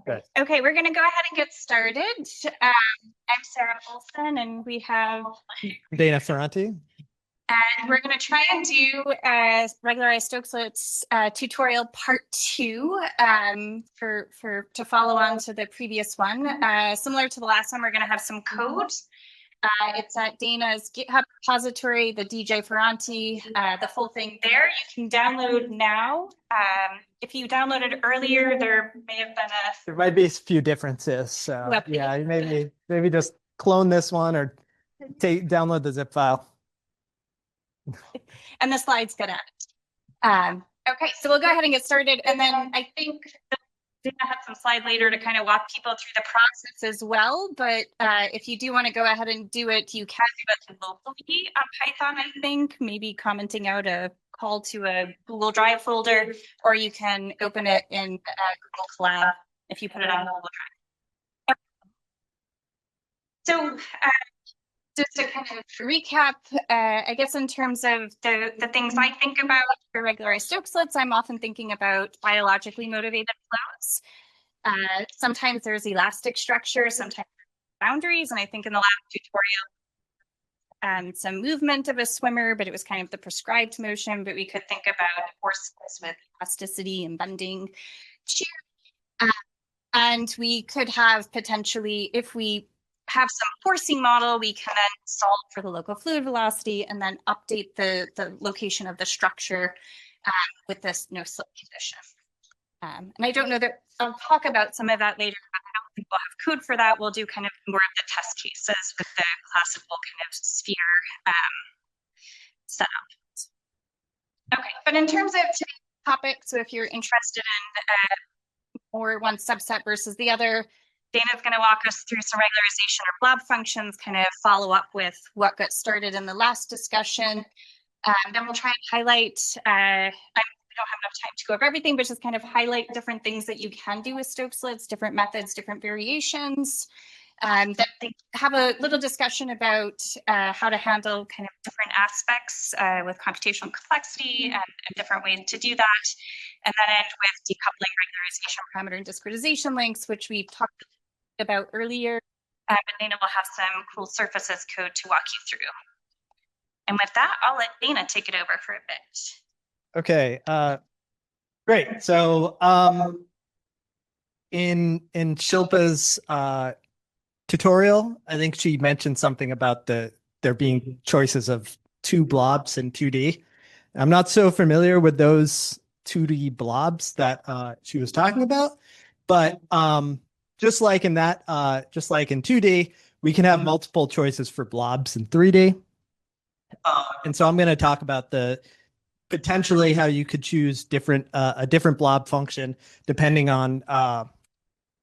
Good. Okay, we're going to go ahead and get started. I'm Sarah Olson, and we have Dana Ferranti. And we're going to try and do regularized Stokes tutorial part 2 to follow on to the previous one. Similar to the last one, we're going to have some code. It's at Dana's GitHub repository, the DJ Ferranti, the full thing there. You can download now. If you downloaded earlier, there may have been there might be a few differences. So yeah, maybe just clone this one or download the zip file. And the slides get added. Okay, so we'll go ahead and get started. And then I think Dana had some slide later to kind of walk people through the process as well. But if you do want to go ahead and do it, you can do it locally on Python, I think, maybe commenting out a call to a Google Drive folder, or you can open it in Google Colab if you put it on Google Drive. So just to kind of recap, I guess in terms of the things I think about for regularized Stokeslets, I'm often thinking about biologically motivated flows. Sometimes there's elastic structure, sometimes boundaries, and I think in the last tutorial, some movement of a swimmer, but it was kind of the prescribed motion, but we could think about forces with elasticity and bending. And we could have potentially, if we have some forcing model, we can then solve for the local fluid velocity and then update the location of the structure with this no slip condition. And I don't know that I'll talk about some of that later. I don't think we'll have code for that. We'll do kind of more of the test cases with the classical kind of sphere setup. Okay, but in terms of today's topic, so if you're interested in more one subset versus the other, Dana's going to walk us through some regularization or blob functions, kind of follow up with what got started in the last discussion. Then we'll try and highlight, we don't have enough time to go over everything, but just kind of highlight different things that you can do with Stokeslets, different methods, different variations. Then have a little discussion about how to handle kind of different aspects with computational complexity and different ways to do that. And then end with decoupling regularization parameter and discretization links, which we've talked about earlier, but Dana will have some cool surfaces code to walk you through. And with that, I'll let Dana take it over for a bit. Okay, great. So in Shilpa's tutorial, I think she mentioned something about there being choices of 2 blobs in 2D. I'm not so familiar with those 2D blobs that she was talking about, but just like in 2D, we can have multiple choices for blobs in 3D. And so I'm going to talk about potentially how you could choose a different blob function depending on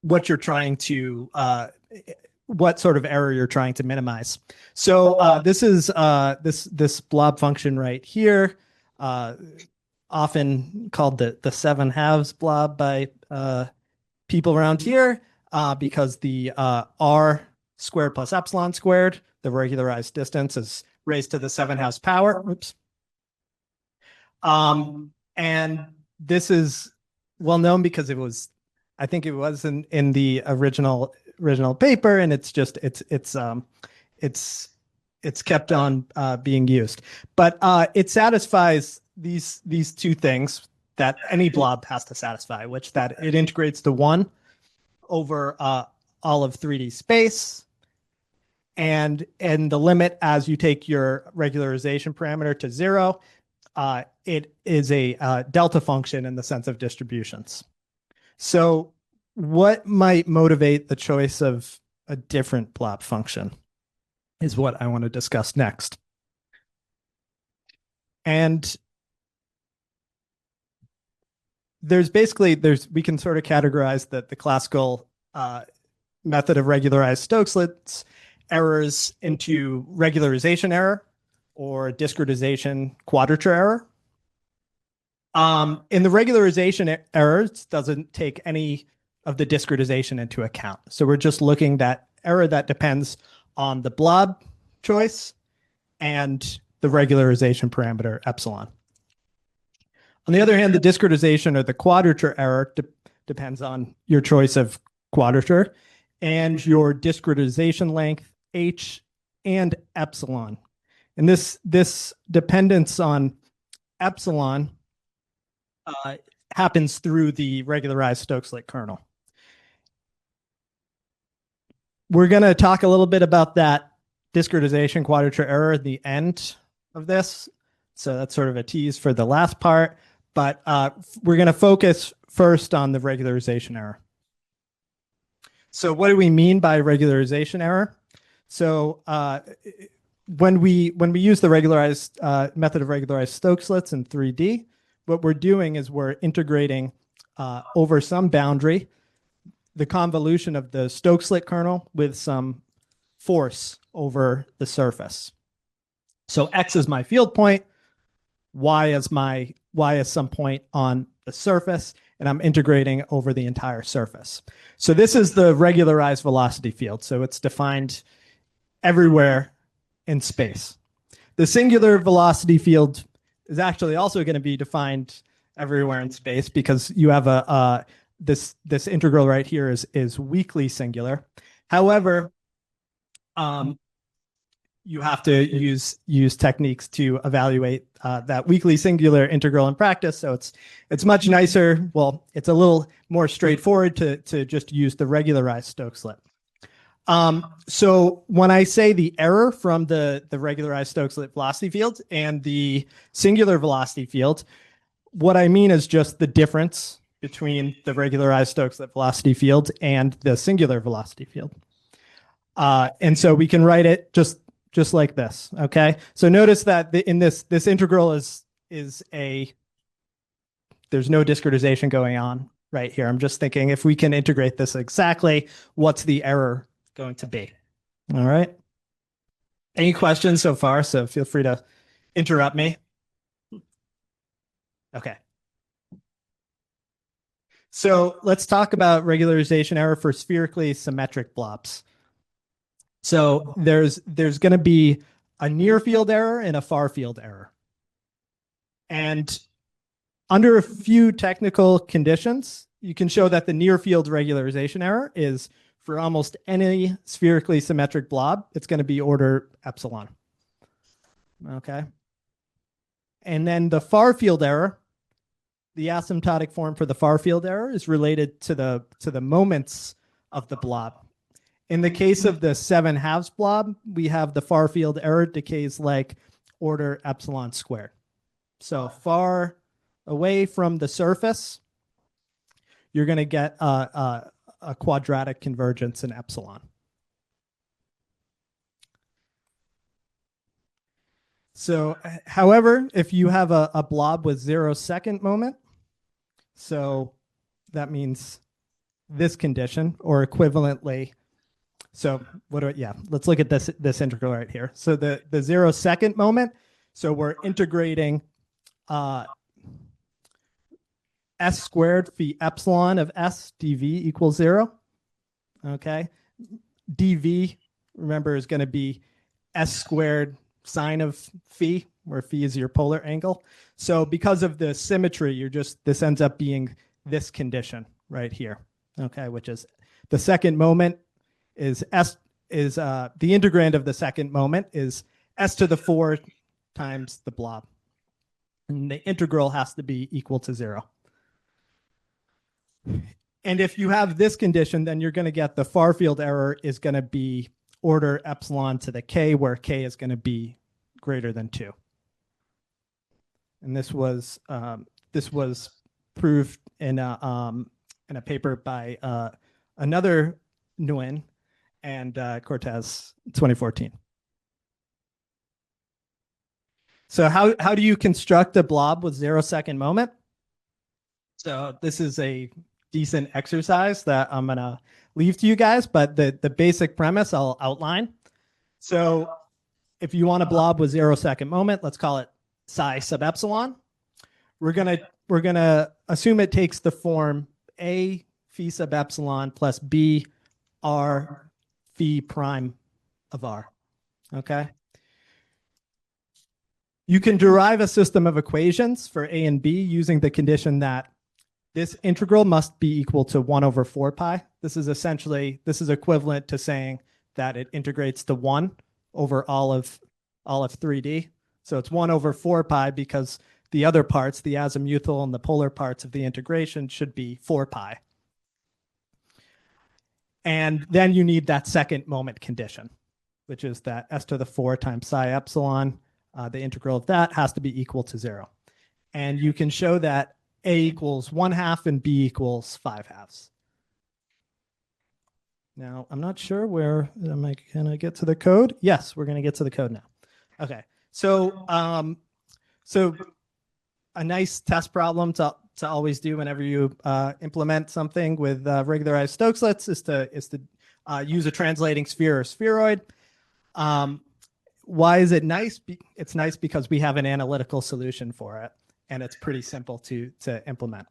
what you're trying to, what sort of error you're trying to minimize. So this is this blob function right here, often called the 7/2 blob by people around here. Because the r squared plus epsilon squared, the regularized distance, is raised to the 7/2 power. Oops. And this is well known because I think it was in the original paper, and it's kept on being used. But it satisfies these 2 things that any blob has to satisfy, which that it integrates to 1 over all of 3D space, and the limit as you take your regularization parameter to 0, it is a delta function in the sense of distributions. So what might motivate the choice of a different blob function is what I want to discuss next. And we can sort of categorize the classical method of regularized Stokeslets errors into regularization error or discretization quadrature error. In the regularization errors, doesn't take any of the discretization into account. So we're just looking at error that depends on the blob choice and the regularization parameter epsilon. On the other hand, the discretization or the quadrature error depends on your choice of quadrature, and your discretization length, h, and epsilon. And this dependence on epsilon happens through the regularized Stokes-Lit kernel. We're going to talk a little bit about that discretization quadrature error at the end of this. So that's sort of a tease for the last part, but we're going to focus first on the regularization error. So what do we mean by regularization error? So when we use the regularized method of regularized Stokes-Lits in 3D, what we're doing is we're integrating over some boundary the convolution of the Stokes-Lit kernel with some force over the surface. So X is my field point, Y is some point on the surface, and I'm integrating over the entire surface. So this is the regularized velocity field. So it's defined everywhere in space. The singular velocity field is actually also going to be defined everywhere in space because you have this integral right here is weakly singular. However, you have to use techniques to evaluate that weakly singular integral in practice. So it's much nicer. Well, it's a little more straightforward to just use the regularized Stokes-Lit. So when I say the error from the regularized Stokes-Lit velocity field and the singular velocity field, what I mean is just the difference between the regularized Stokes-Lit velocity field and the singular velocity field. And so we can write it just like this, okay? So notice that in this integral is there's no discretization going on right here. I'm just thinking if we can integrate this exactly, what's the error going to be? All right. Any questions so far? So feel free to interrupt me. Okay. So let's talk about regularization error for spherically symmetric blobs. So there's going to be a near field error and a far field error. And under a few technical conditions, you can show that the near field regularization error is for almost any spherically symmetric blob, it's going to be order epsilon. Okay. And then the far field error, the asymptotic form for the far field error is related to the moments of the blob. In the case of the 7/2 blob, we have the far field error decays like order epsilon squared. So far away from the surface, you're going to get a quadratic convergence in epsilon. So, however, if you have a blob with 0-second moment, so that means this condition, or equivalently. So let's look at this integral right here. So the 0-second moment, so we're integrating s squared phi epsilon of s dv equals 0. Okay. dv, remember, is going to be s squared sine of phi, where phi is your polar angle. So because of the symmetry, this ends up being this condition right here. Okay, which is the second moment is the integrand of the second moment is s to the 4 times the blob. And the integral has to be equal to 0. And if you have this condition, then you're going to get the far field error is going to be order epsilon to the k, where k is going to be greater than 2. And this was proved in a paper by another Nguyen and Cortez, 2014. So how do you construct a blob with 0-second moment? So this is a decent exercise that I'm going to leave to you guys, but the basic premise I'll outline. So if you want a blob with 0-second moment, let's call it psi sub epsilon. We're gonna assume it takes the form A phi sub epsilon plus B R phi prime of R. Okay. You can derive a system of equations for A and B using the condition that this integral must be equal to 1 over 4 pi. This is equivalent to saying that it integrates to 1 over all of 3D. So it's 1 over 4 pi because the other parts, the azimuthal and the polar parts of the integration, should be 4 pi. And then you need that second moment condition, which is that s to the 4 times psi epsilon, the integral of that has to be equal to 0. And you can show that a equals 1/2 and b equals 5/2. Now, I'm not sure where am I going to get to the code? Yes, we're going to get to the code now. Okay, so a nice test problem to always do whenever you implement something with regularized Stokeslets is to use a translating sphere or spheroid. Why is it nice? It's nice because we have an analytical solution for it, and it's pretty simple to implement.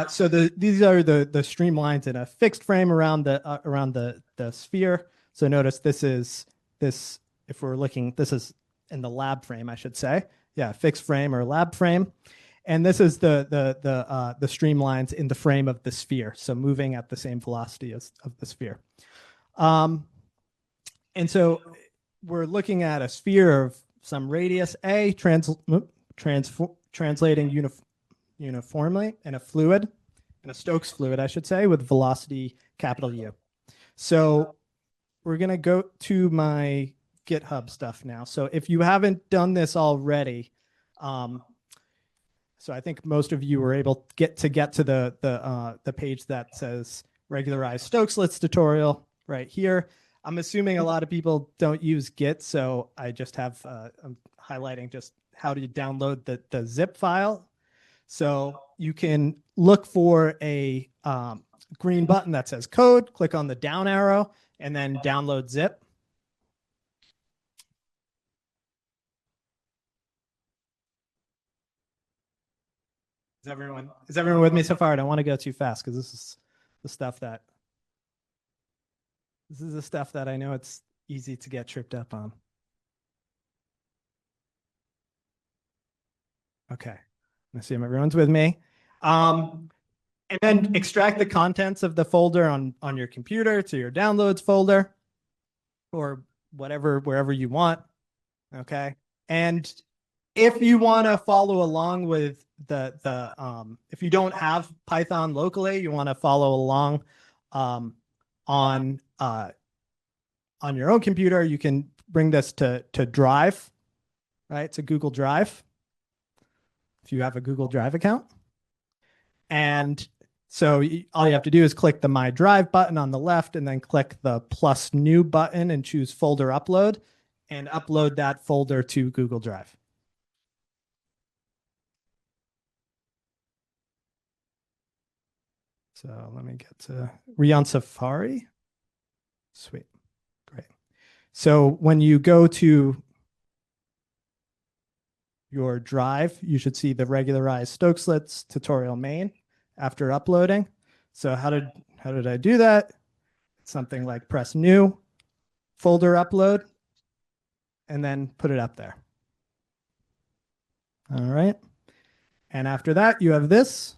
So these are the streamlines in a fixed frame around the sphere. So notice this is if we're looking, this is in the lab frame, I should say. Yeah, fixed frame or lab frame. And this is the streamlines in the frame of the sphere. So moving at the same velocity as of the sphere. And so we're looking at a sphere of some radius a translating uniformly in a fluid, in a Stokes fluid, I should say, with velocity capital U. So we're going to go to my GitHub stuff now. So if you haven't done this already, so I think most of you were able to get to the page that says regularized Stokeslets tutorial right here. I'm assuming a lot of people don't use Git, so I just have I'm highlighting just how to download the zip file. So you can look for a green button that says code, click on the down arrow, and then download zip. Is everyone with me so far? I don't want to go too fast because this is the stuff that I know it's easy to get tripped up on. Okay, I assume everyone's with me. And then extract the contents of the folder on your computer to your downloads folder or wherever you want. Okay. And if you want to follow along with if you don't have Python locally, you want to follow along on your own computer, you can bring this to Drive, right? To Google Drive, if you have a Google Drive account. And so all you have to do is click the My Drive button on the left and then click the plus new button and choose folder upload and upload that folder to Google Drive. So let me get to on Safari. Sweet. Great. So when you go to your drive, you should see the regularized Stokeslets tutorial main after uploading. So how did I do that? Something like press new, folder upload, and then put it up there. All right. And after that, you have this.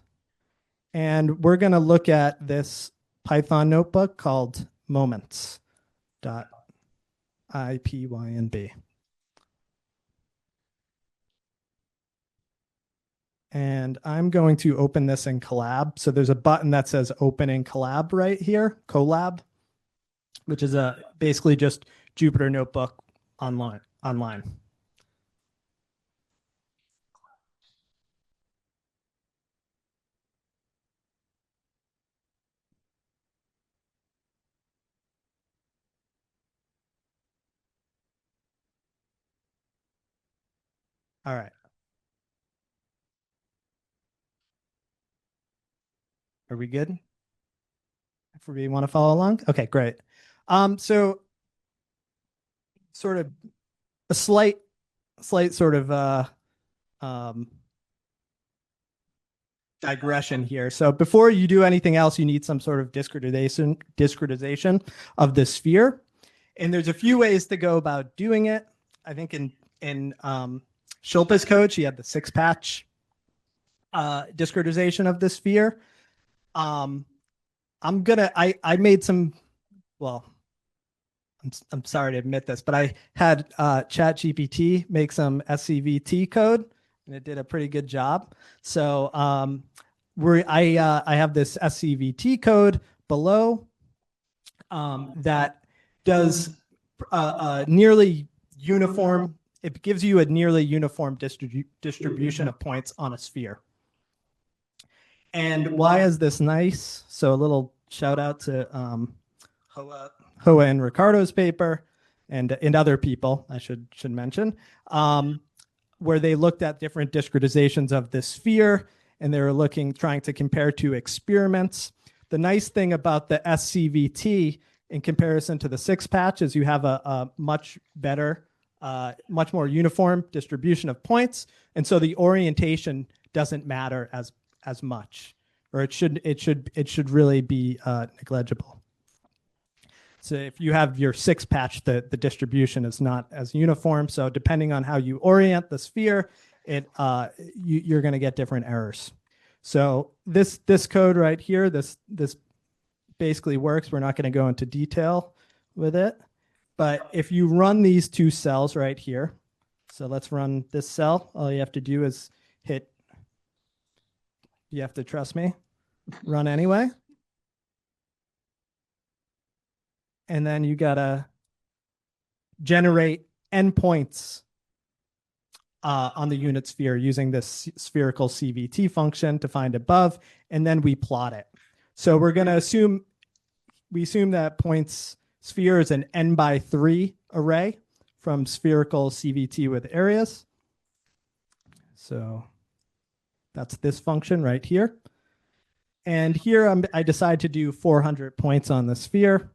And we're going to look at this Python notebook called moments.ipynb. And I'm going to open this in Collab. So there's a button that says open in Collab right here, Collab, which is basically just Jupyter Notebook online. All right. Are we good? If we want to follow along? Okay, great. So sort of a slight sort of digression here. So before you do anything else, you need some sort of discretization of the sphere. And there's a few ways to go about doing it. I think in Shilpa's code, she had the 6 patch discretization of the sphere. I made some, well, I'm sorry to admit this, but I had ChatGPT make some SCVT code, and it did a pretty good job. So I have this SCVT code below that does nearly uniform. It gives you a nearly uniform distribution of points on a sphere. And why is this nice? So a little shout out to Hoa and Ricardo's paper and other people I should mention, where they looked at different discretizations of this sphere, and they were trying to compare to experiments. The nice thing about the SCVT in comparison to the six patch is you have a much better, much more uniform distribution of points, and so the orientation doesn't matter as much, or it should really be negligible. So if you have your six patch, the distribution is not as uniform. So depending on how you orient the sphere, you're going to get different errors. So this code right here, this basically works. We're not going to go into detail with it, but if you run these two cells right here, so let's run this cell. All you have to do is hit. You have to trust me. Run anyway. And then you got to generate endpoints on the unit sphere using this spherical CVT function to find above, and then we plot it. So we're going to assume that points sphere is an n/3 array from spherical CVT with areas. So that's this function right here. And here I decide to do 400 points on the sphere.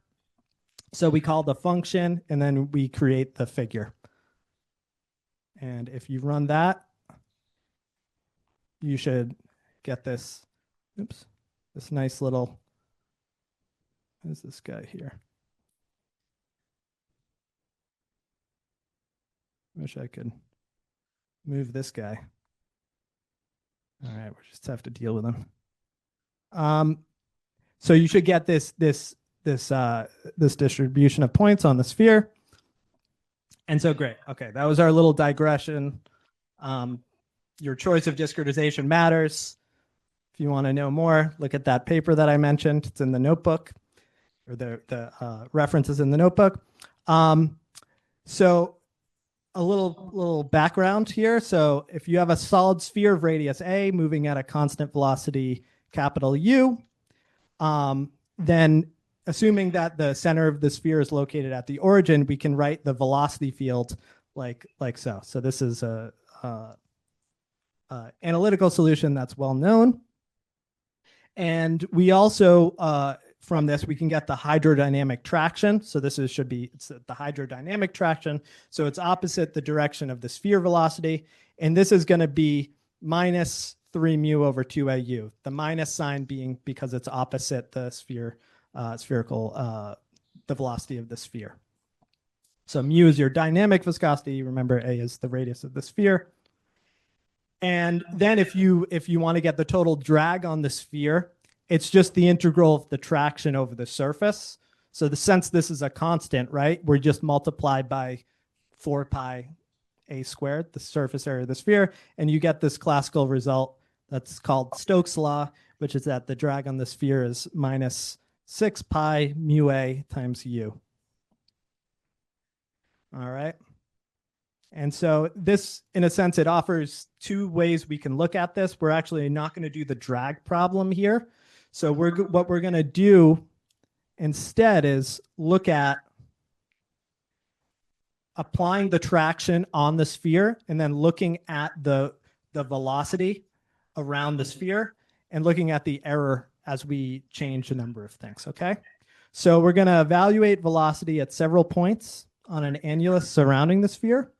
So we call the function, and then we create the figure. And if you run that, you should get this, this nice little, who's this guy here? Wish I could move this guy. All right, we just have to deal with him. So you should get this distribution of points on the sphere. And so great. Okay, that was our little digression. Your choice of discretization matters. If you want to know more, look at that paper that I mentioned. It's in the notebook, or the references in the notebook. So a little background here. So if you have a solid sphere of radius a moving at a constant velocity capital U, then assuming that the center of the sphere is located at the origin, we can write the velocity field like so. So this is a analytical solution that's well known. And we also, from this, we can get the hydrodynamic traction. So this should be the hydrodynamic traction. So it's opposite the direction of the sphere velocity. And this is going to be minus 3 mu over 2au. The minus sign being because it's opposite the spherical, the velocity of the sphere. So mu is your dynamic viscosity. Remember, a is the radius of the sphere. And then if you want to get the total drag on the sphere, it's just the integral of the traction over the surface. So since this is a constant, right, we're just multiplied by 4 pi a squared, the surface area of the sphere, and you get this classical result that's called Stokes' law, which is that the drag on the sphere is minus 6 pi mu a times u. All right. And so this, in a sense, it offers two ways we can look at this. We're actually not going to do the drag problem here. So what we're going to do instead is look at applying the traction on the sphere and then looking at the velocity around the sphere and looking at the error as we change a number of things, okay? So we're going to evaluate velocity at several points on an annulus surrounding the sphere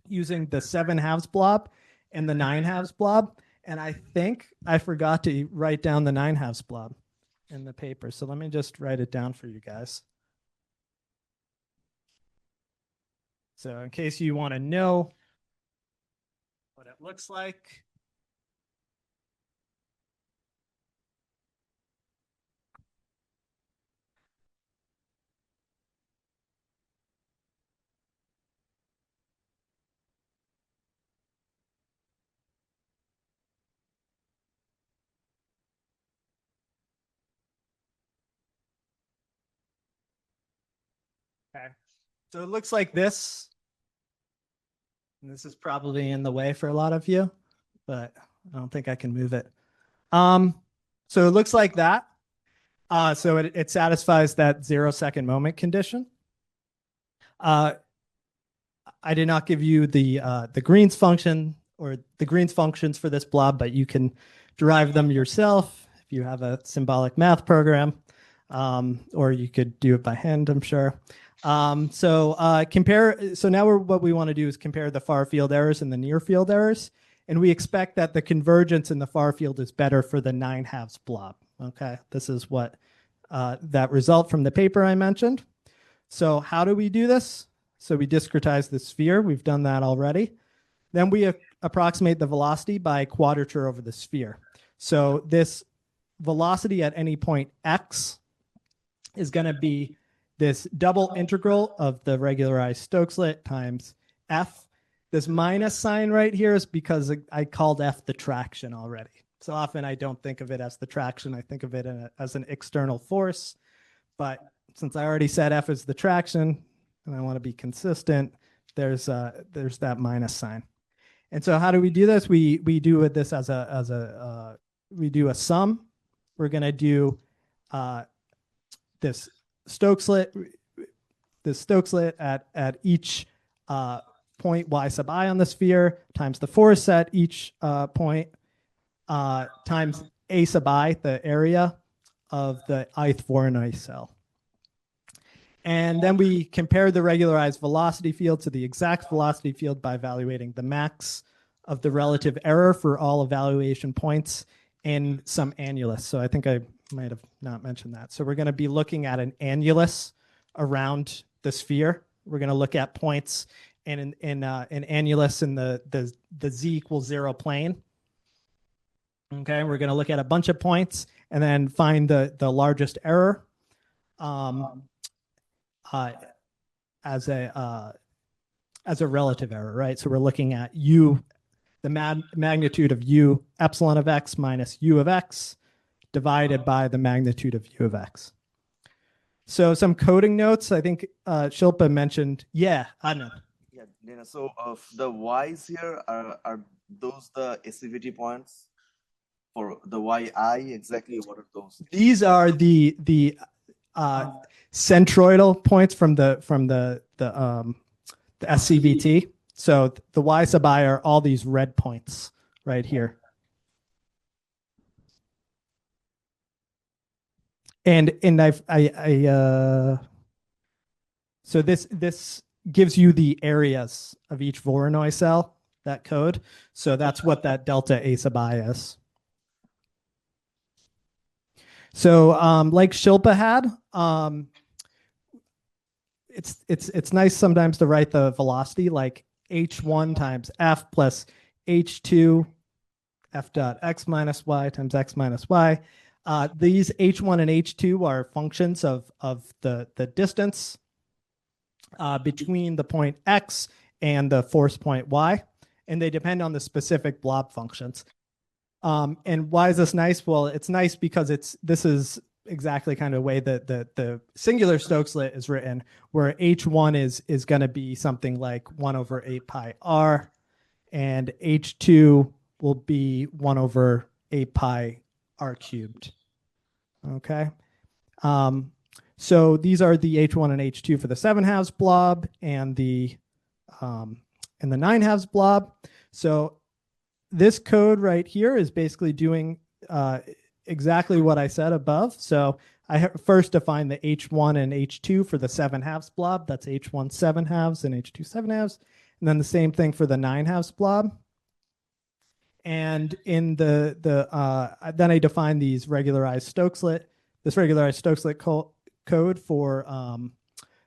using the 7/2 blob and the 9/2 blob. And I think I forgot to write down the 9/2 blob in the paper. So let me just write it down for you guys. So in case you want to know what it looks like, Okay. So it looks like this. And this is probably in the way for a lot of you, but I don't think I can move it. So it looks like that. So it satisfies that 0-second moment condition. I did not give you the Green's function or the Green's functions for this blob, but you can derive them yourself if you have a symbolic math program, or you could do it by hand, I'm sure. So now what we want to do is compare the far field errors and the near field errors. And we expect that the convergence in the far field is better for the 9/2 blob. Okay, this is what that result from the paper I mentioned. So how do we do this? So we discretize the sphere. We've done that already. Then we approximate the velocity by quadrature over the sphere. So this velocity at any point x is going to be this double integral of the regularized Stokeslet times f. This minus sign right here is because I called f the traction already. So often I don't think of it as the traction. I think of it as an external force. But since I already said f is the traction, and I want to be consistent, there's that minus sign. And so how do we do this? We do this we do a sum. We're going to do this Stokeslet at each point y sub I on the sphere times the force at each point times a sub I, the area of the ith Voronoi cell. And then we compare the regularized velocity field to the exact velocity field by evaluating the max of the relative error for all evaluation points in some annulus. So I think I might have not mentioned that. So we're going to be looking at an annulus around the sphere. We're going to look at points in an annulus in the z equals 0 plane. Okay, we're going to look at a bunch of points and then find the largest error. As a relative error, right? So we're looking at u, the magnitude of u epsilon of x minus u of x divided by the magnitude of u of x. So some coding notes, I think Shilpa mentioned, yeah, Adnan. Yeah, Dana, so the y's here, are those the SCVT points for the yi? Exactly what are those? These are the centroidal points from the SCVT. So the y sub I are all these red points right here. And so this gives you the areas of each Voronoi cell, that code. So that's what that delta a sub I is. So like Shilpa had, it's nice sometimes to write the velocity like h1 times f plus h2 f dot x minus y times x minus y. These h1 and h2 are functions of the distance between the point x and the force point y, and they depend on the specific blob functions. And why is this nice? Well, it's nice because this is exactly kind of the way that the singular Stokeslet is written, where h1 is going to be something like 1 over 8 pi r, and h2 will be 1 over 8 pi r cubed. Okay. So these are the h1 and h2 for the 7/2 blob and the 9/2 blob. So this code right here is basically doing exactly what I said above. So I first define the h1 and h2 for the 7/2 blob. That's h1 7/2 and h2 7/2. And then the same thing for the 9/2 blob. And in then I define these regularized Stokeslet, this regularized Stokeslet code for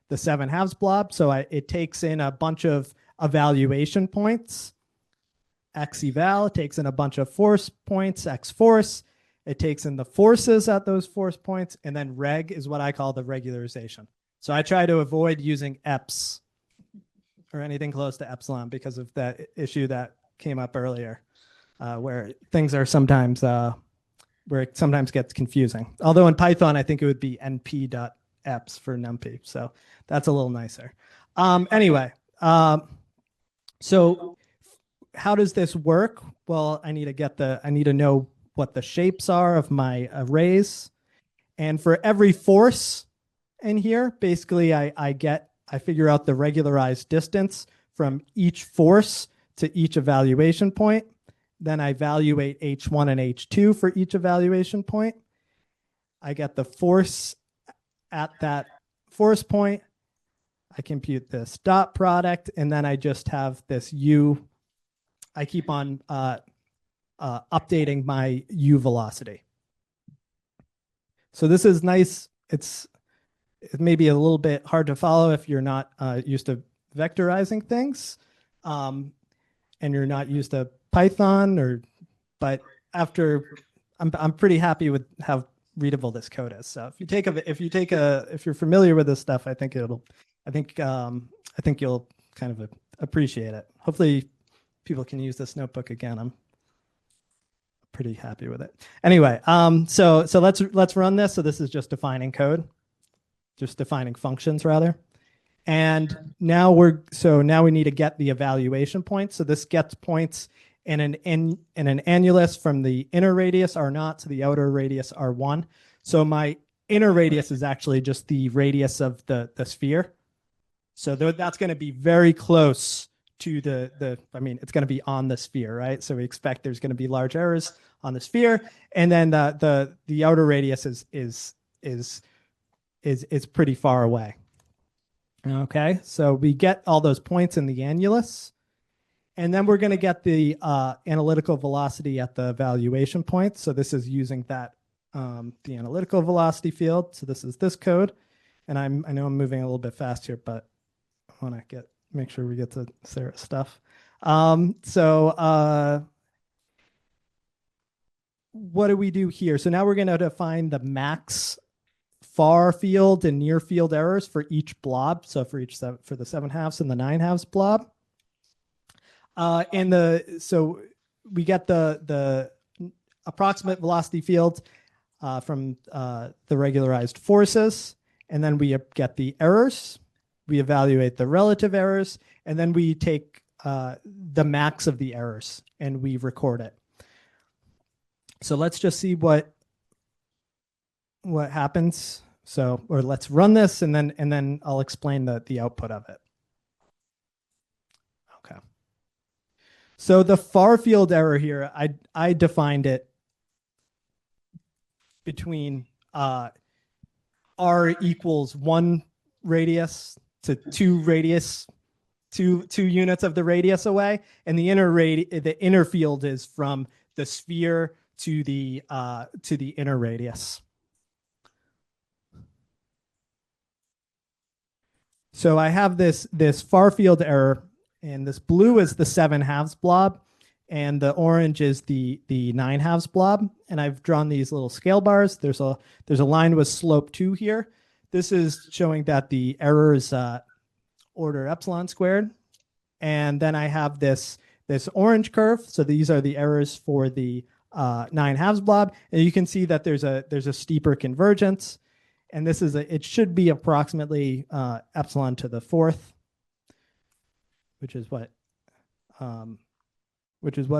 the 7/2 blob. So it takes in a bunch of evaluation points. X eval, it takes in a bunch of force points, X force. It takes in the forces at those force points, and then reg is what I call the regularization. So I try to avoid using eps or anything close to epsilon because of that issue that came up earlier, where things are sometimes where it sometimes gets confusing. Although in Python, I think it would be np dot EPS for NumPy. So that's a little nicer. Anyway, so how does this work? Well, I need to know what the shapes are of my arrays. And for every force in here, basically I figure out the regularized distance from each force to each evaluation point. Then I evaluate H1 and H2 for each evaluation point. I get the force at that force point. I compute this dot product, and then I just have this U. I keep on updating my U velocity. So this is nice. It may be a little bit hard to follow if you're not used to vectorizing things, and you're not used to Python, but after I'm pretty happy with how readable this code is. So if you're familiar with this stuff, I think you'll kind of appreciate it. Hopefully people can use this notebook again. I'm pretty happy with it. Anyway, so let's run this. So this is just defining code, just defining functions rather. And now we need to get the evaluation points. So this gets points in an annulus from the inner radius R0 to the outer radius R1. So my inner radius is actually just the radius of the sphere. So that's going to be very close to it's going to be on the sphere, right? So we expect there's going to be large errors on the sphere, and then the outer radius is pretty far away. Okay, so we get all those points in the annulus, and then we're going to get the analytical velocity at the evaluation point. So this is using that the analytical velocity field. So this is this code, and I know I'm moving a little bit fast here, but I want to make sure we get to Sarah's stuff. What do we do here? So now we're going to define the max far field and near field errors for each blob. So for the 7/2 and the 9/2 blob. So we get the approximate velocity field from the regularized forces, and then we get the errors. We evaluate the relative errors, and then we take the max of the errors and we record it. So let's just see what happens. Or let's run this, and then I'll explain the output of it. Okay. So the far field error here, I defined it between R equals 1 radius to 2 radius, two units of the radius away, and the inner field is from the sphere to the inner radius. So I have this far field error, and this blue is the 7/2 blob, and the orange is the 9/2 blob. And I've drawn these little scale bars. There's a line with slope 2 here. This is showing that the error is order epsilon squared. And then I have this orange curve. So these are the errors for the 9/2 blob, and you can see that there's a steeper convergence. And it should be approximately epsilon to the 4th, which is what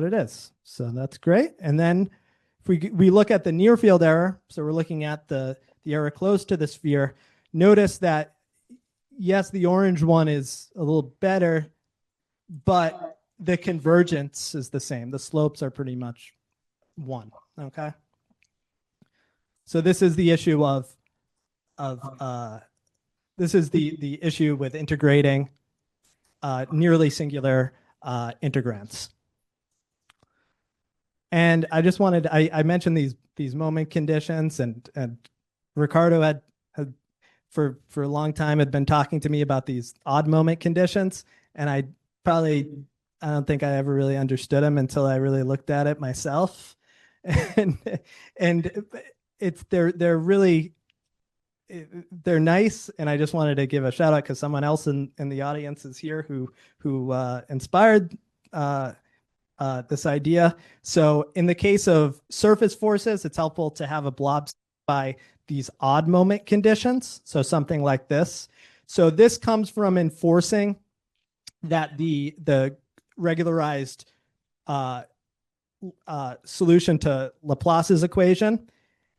it is. So that's great. And then if we look at the near field error, so we're looking at the error close to the sphere, notice that yes, the orange one is a little better, but the convergence is the same. The slopes are pretty much 1. Okay. So this is the issue this is the issue with integrating nearly singular integrands. And I just I mentioned these moment conditions, and Ricardo had for a long time had been talking to me about these odd moment conditions, and I don't think I ever really understood them until I really looked at it myself. And they're nice, and I just wanted to give a shout out because someone else in the audience is here who inspired this idea. So in the case of surface forces, it's helpful to have a blob by these odd moment conditions. So something like this. So this comes from enforcing that the regularized solution to Laplace's equation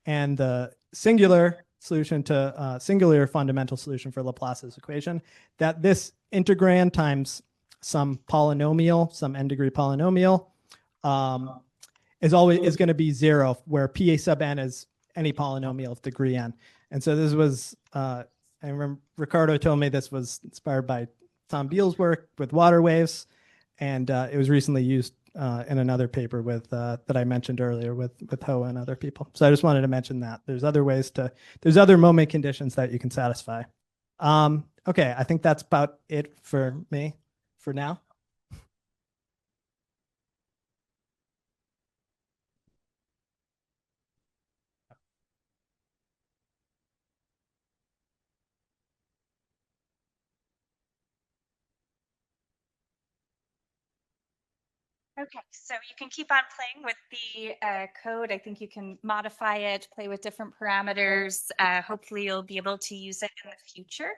and the singular solution to singular fundamental solution for Laplace's equation, that this integrand times some polynomial, some n degree polynomial, is going to be 0, where p sub n is any polynomial of degree n. And so this was, I remember Ricardo told me this was inspired by Tom Beale's work with water waves, and it was recently used in another paper with that I mentioned earlier with Ho and other people. So I just wanted to mention that there's other moment conditions that you can satisfy. Okay, I think that's about it for me for now. Okay, so you can keep on playing with the code. I think you can modify it, play with different parameters. Hopefully you'll be able to use it in the future.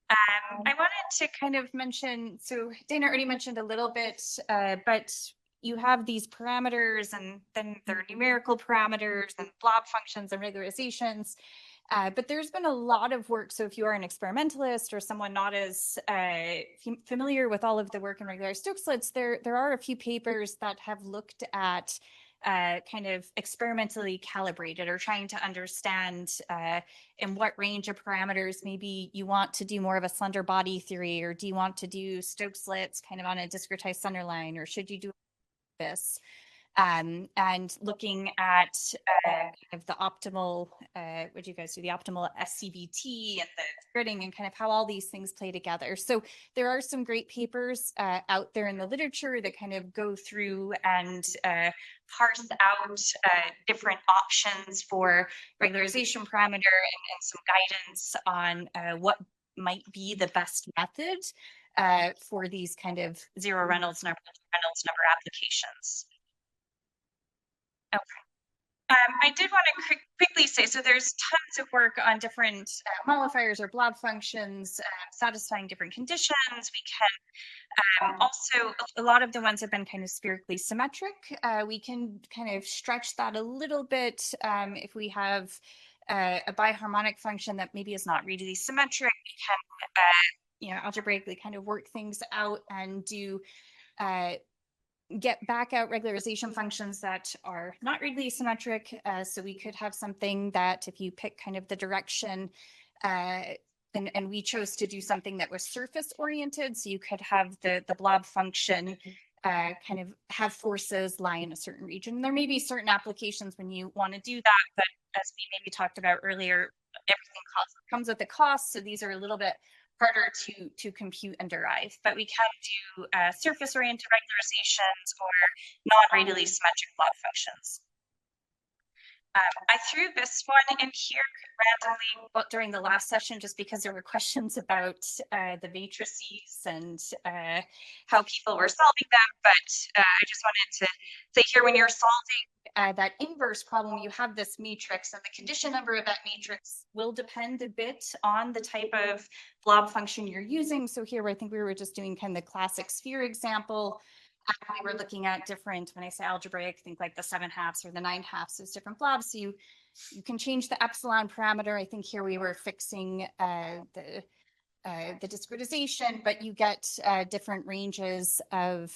I wanted to kind of mention, so Dana already mentioned a little bit, but you have these parameters, and then there are numerical parameters and blob functions and regularizations. But there's been a lot of work. So if you are an experimentalist or someone not as familiar with all of the work in regularized Stokeslets, there are a few papers that have looked at kind of experimentally calibrated, or trying to understand in what range of parameters maybe you want to do more of a slender body theory, or do you want to do Stokeslets kind of on a discretized center line, or should you do this? And looking at kind of the optimal, what do you guys do, the optimal SCBT and the gridding, and kind of how all these things play together. So there are some great papers out there in the literature that kind of go through and parse out different options for regularization parameter, and some guidance on what might be the best method for these kind of zero Reynolds number applications. Okay. I did want to quickly say, so there's tons of work on different modifiers or blob functions satisfying different conditions. We can also, a lot of the ones have been kind of spherically symmetric. We can kind of stretch that a little bit if we have a biharmonic function that maybe is not really symmetric. We can, algebraically kind of work things out and do get back out regularization functions that are not really symmetric. So we could have something that, if you pick kind of the direction, and we chose to do something that was surface oriented, so you could have the blob function kind of have forces lie in a certain region. There may be certain applications when you want to do that, but as we maybe talked about earlier, everything comes with a cost. So these are a little bit harder to compute and derive, but we can do surface-oriented regularizations or non-radially symmetric blob functions. I threw this one in here randomly during the last session, just because there were questions about the matrices and how people were solving them. But I just wanted to say here, when you're solving that inverse problem, you have this matrix, and the condition number of that matrix will depend a bit on the type of blob function you're using. So here, I think we were just doing kind of the classic sphere example. We were looking at different, when I say algebraic, think like the 7/2 or the 9/2 is different blobs. So you can change the epsilon parameter. I think here we were fixing the discretization, but you get different ranges of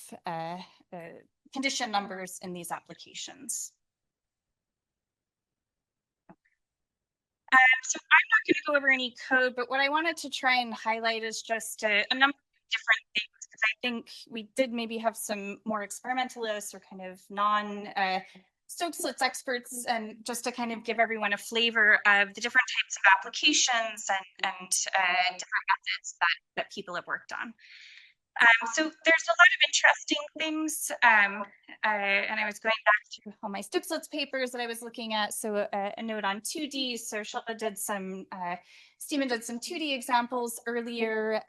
condition numbers in these applications. So I'm not going to go over any code, but what I wanted to try and highlight is just a number of different things, because I think we did maybe have some more experimentalists or kind of non-Stokeslets experts, and just to kind of give everyone a flavor of the different types of applications and different methods that people have worked on. So there's a lot of interesting things, and I was going back to all my Stokeslets papers that I was looking at. So a note on 2D. So Shilpa did some, Steven did some 2D examples earlier,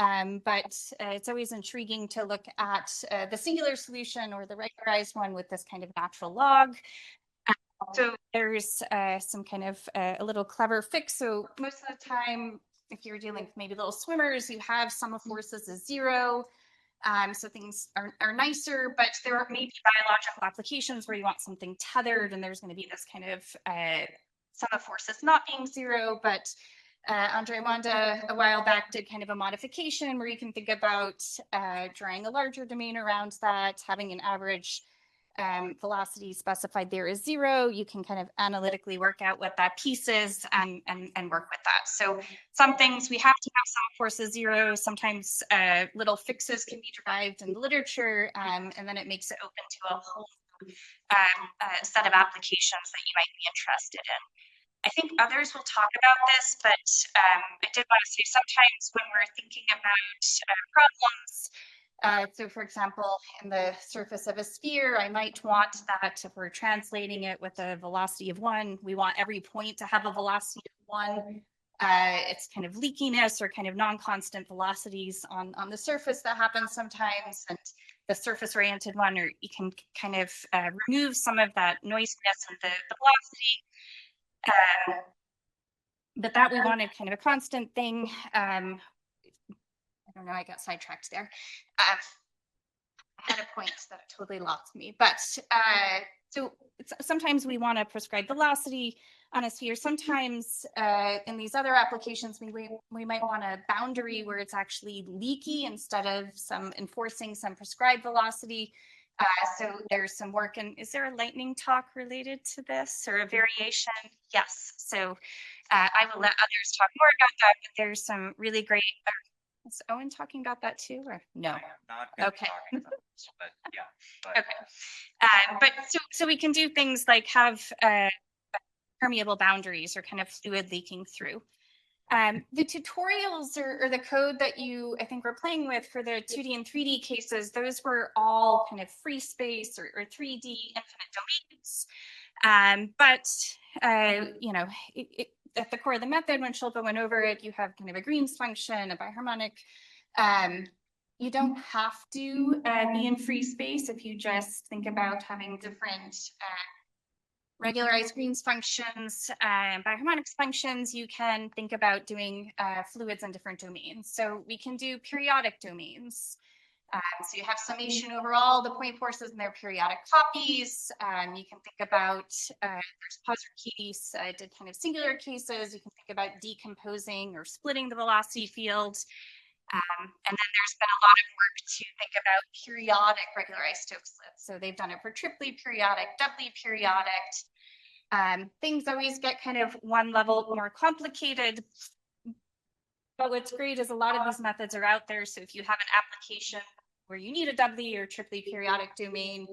but it's always intriguing to look at the singular solution or the regularized one with this kind of natural log. So there's some kind of a little clever fix. So most of the time, if you're dealing with maybe little swimmers, you have sum of forces as 0. So things are nicer, but there are maybe biological applications where you want something tethered, and there's going to be this kind of sum of forces not being 0. But Andre Wanda a while back did kind of a modification where you can think about drawing a larger domain around that, having an average velocity specified there is 0. You can kind of analytically work out what that piece is and work with that. So some things we have to have sum of forces 0. Sometimes little fixes can be derived in the literature, and then it makes it open to a whole set of applications that you might be interested in. I think others will talk about this, but I did want to say sometimes when we're thinking about problems, so for example, in the surface of a sphere, I might want that if we're translating it with a velocity of 1, we want every point to have a velocity of 1. It's kind of leakiness or kind of non-constant velocities on the surface that happens sometimes. And the surface-oriented one, or you can kind of remove some of that noisiness and the velocity. But that we wanted kind of a constant thing. I don't know, I got sidetracked there. I had a point that totally lost me, but so sometimes we want to prescribe velocity on a sphere. Sometimes in these other applications, we might want a boundary where it's actually leaky instead of enforcing some prescribed velocity. So there's some work, and is there a lightning talk related to this or a variation? Yes. So I will let others talk more about that, but there's some really great. Is Owen talking about that too, or no? Okay. But yeah. But. Okay. But so we can do things like have permeable boundaries or kind of fluid leaking through. The tutorials or the code that I think we're playing with for the 2D and 3D cases, those were all kind of free space or 3D infinite domains. But you know, at the core of the method, when Shilpa went over it, you have kind of a Green's function, a biharmonic. You don't have to be in free space if you just think about having different regularized Green's functions, biharmonics functions. You can think about doing fluids in different domains. So we can do periodic domains. So you have summation over all the point forces and their periodic copies. You can think about, there's Pozzer-Keys did kind of singular cases. You can think about decomposing or splitting the velocity field. And then there's been a lot of work to think about periodic regularized Stokes splits. So they've done it for triply periodic, doubly periodic. Things always get kind of one level more complicated. But what's great is a lot of these methods are out there. So if you have an application where you need a doubly or triply periodic domain,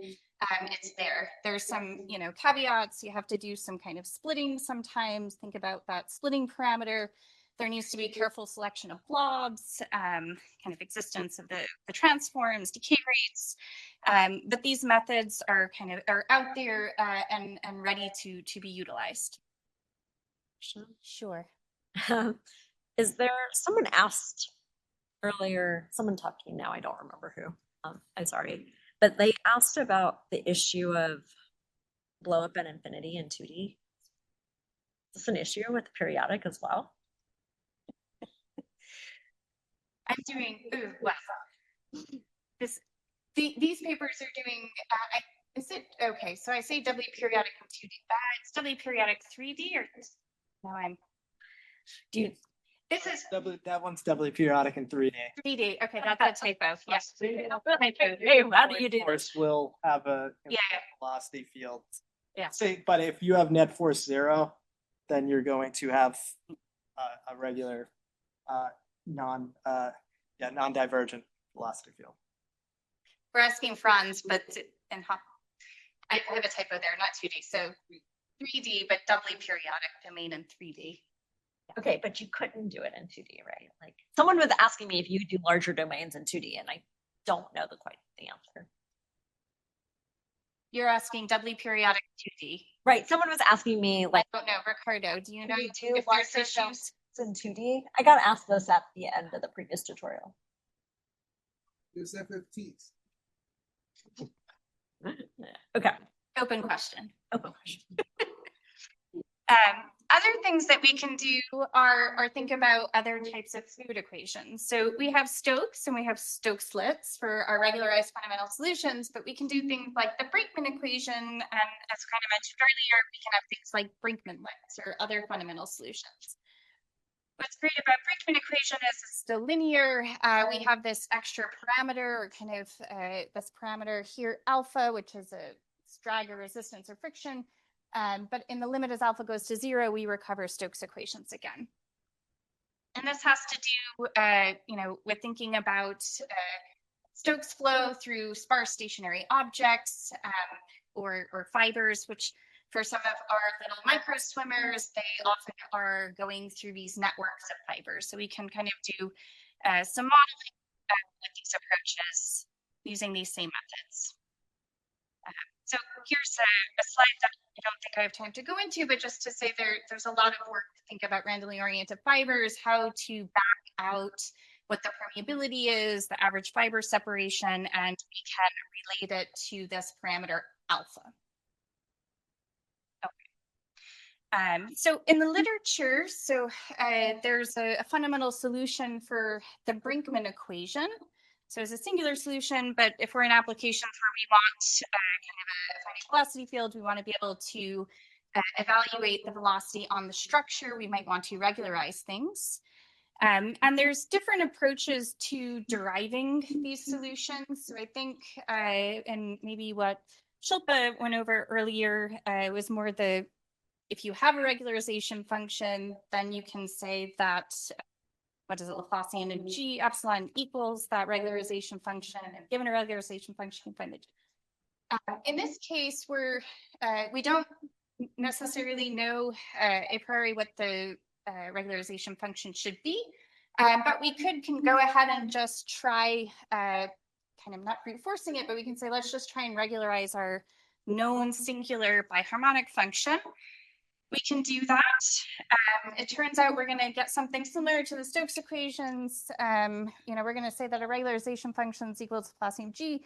it's there. There's some, you know, caveats. You have to do some kind of splitting sometimes. Think about that splitting parameter. There needs to be careful selection of blobs, kind of existence of the transforms, decay rates. But these methods are out there and ready to be utilized. Sure. Is there, someone asked earlier, someone talked to me now, I don't remember who, I'm sorry, but they asked about the issue of blow up at infinity in 2D. Is this an issue with periodic as well? I'm doing, well, these papers are doing, is it, okay, so I say doubly periodic in 2D, it's doubly periodic 3D, or no, this is that one's doubly periodic in 3D. 3D, okay, that's a typo, yes. How do you do Of course, we'll have a Yeah. velocity field. Yeah. Say, but if you have net force 0, then you're going to have a regular non-divergent velocity field. We're asking Franz, but I have a typo there, not 2D, so 3D, but doubly periodic domain in 3D. Okay, but you couldn't do it in 2D, right? Like someone was asking me if you do larger domains in 2D, and I don't know quite the answer. You're asking doubly periodic 2D. Right, someone was asking me like, I don't know, Ricardo, do you know you do if there's issues? in 2D? I got asked this at the end of the previous tutorial. There's FFTs. Okay. Open question. Open question. Other things that we can do are think about other types of fluid equations. So we have Stokes and we have Stokeslets for our regularized fundamental solutions, but we can do things like the Brinkman equation. And as kind of mentioned earlier, we can have things like Brinkmanlets or other fundamental solutions. What's great about Brinkman equation is it's still linear. We have this extra parameter or kind of this parameter here, alpha, which is a drag or resistance or friction. But in the limit as alpha goes to 0, we recover Stokes equations again. And this has to do, with thinking about Stokes flow through sparse stationary objects or fibers, which for some of our little micro swimmers, they often are going through these networks of fibers. So we can kind of do some modeling with these approaches using these same methods. So here's a slide that I don't think I have time to go into, but just to say there's a lot of work to think about randomly oriented fibers, how to back out what the permeability is, the average fiber separation, and we can relate it to this parameter alpha. Okay. So in the literature, there's a fundamental solution for the Brinkman equation. So it's a singular solution, but if we're in applications where we want kind of a finite velocity field, we want to be able to evaluate the velocity on the structure, we might want to regularize things. And there's different approaches to deriving these solutions. So I think, and maybe what Shilpa went over earlier was more if you have a regularization function, then you can say that what is it, Laplacian and G epsilon equals that regularization function. And given a regularization function, you can find the in this case, we don't necessarily know a priori what the regularization function should be, but we can go ahead and just try, kind of not reinforcing it, but we can say, let's just try and regularize our known singular biharmonic function. We can do that. It turns out we're going to get something similar to the Stokes equations. We're going to say that a regularization function is equal to Laplacian G.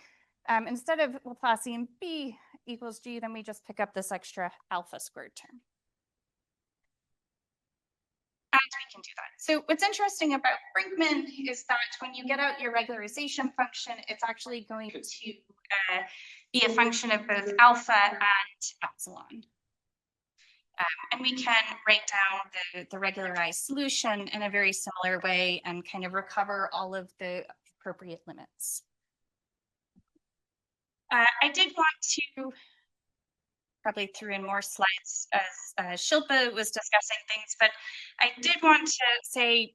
Instead of Laplacian B equals G, then we just pick up this extra alpha squared term. And we can do that. So what's interesting about Brinkman is that when you get out your regularization function, it's actually going to be a function of both alpha and epsilon. And we can write down the regularized solution in a very similar way and kind of recover all of the appropriate limits. I did want to probably threw in more slides as Shilpa was discussing things, but I did want to say,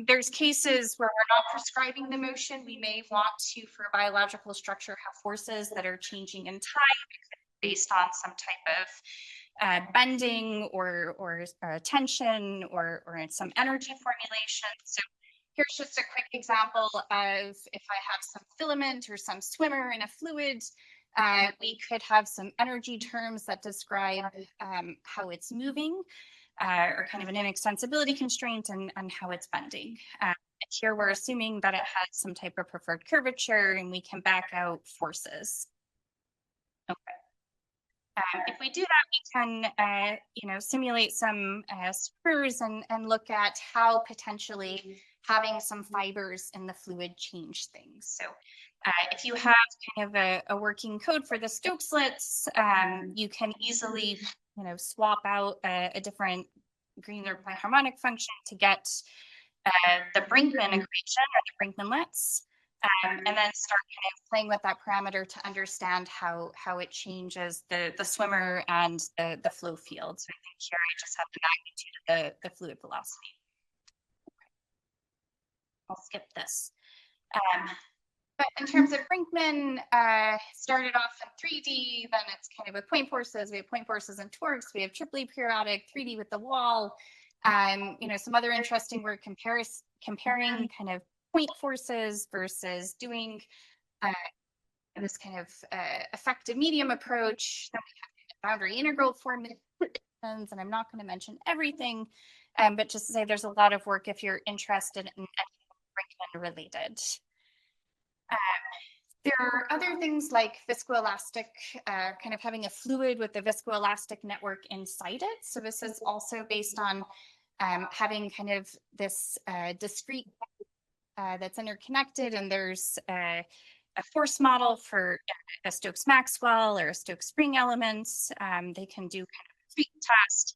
there's cases where we're not prescribing the motion. We may want to, for a biological structure, have forces that are changing in time based on some type of bending or tension or some energy formulation. So here's just a quick example of if I have some filament or some swimmer in a fluid, we could have some energy terms that describe how it's moving or kind of an inextensibility constraint and how it's bending. Here we're assuming that it has some type of preferred curvature and we can back out forces. Okay. If we do that, we can, simulate some screws and look at how potentially having some fibers in the fluid change things. So if you have kind of a working code for the Stokeslets, you can easily, swap out a different Greener biharmonic function to get the Brinkman equation or the Brinkmanlets. And then start kind of playing with that parameter to understand how it changes the swimmer and the flow field. So I think here I just have the magnitude of the fluid velocity. Okay. I'll skip this. But in terms of Brinkman, started off in 3D, then it's kind of with point forces. We have point forces and torques. We have triply periodic, 3D with the wall. Some other interesting work comparing kind of point forces versus doing this kind of effective medium approach. Then we have boundary integral formations, and I'm not going to mention everything, but just to say there's a lot of work if you're interested in anything Brinkman related. There are other things like viscoelastic, kind of having a fluid with a viscoelastic network inside it. So this is also based on having kind of this discrete that's interconnected, and there's a force model for a Stokes-Maxwell or a Stokes spring elements. They can do kind of a discrete test,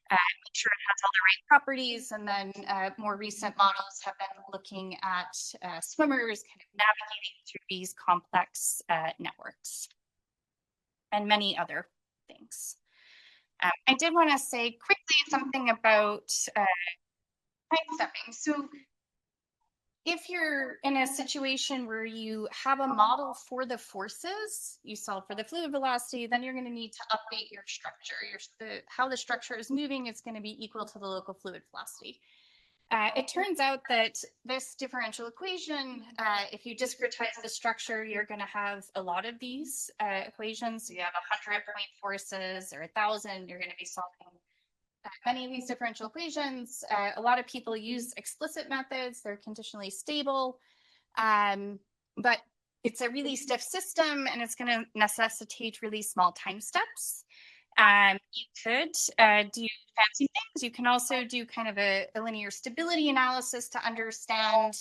make sure it has all the right properties, and then more recent models have been looking at swimmers kind of navigating through these complex networks and many other things. I did want to say quickly something about time stepping. So if you're in a situation where you have a model for the forces, you solve for the fluid velocity, then you're going to need to update your structure. How the structure is moving is going to be equal to the local fluid velocity. It turns out that this differential equation, if you discretize the structure, you're going to have a lot of these equations. So you have 100 point forces or 1,000, you're going to be solving many of these differential equations. A lot of people use explicit methods. They're conditionally stable, but it's a really stiff system and it's going to necessitate really small time steps. You could do fancy things. You can also do kind of a linear stability analysis to understand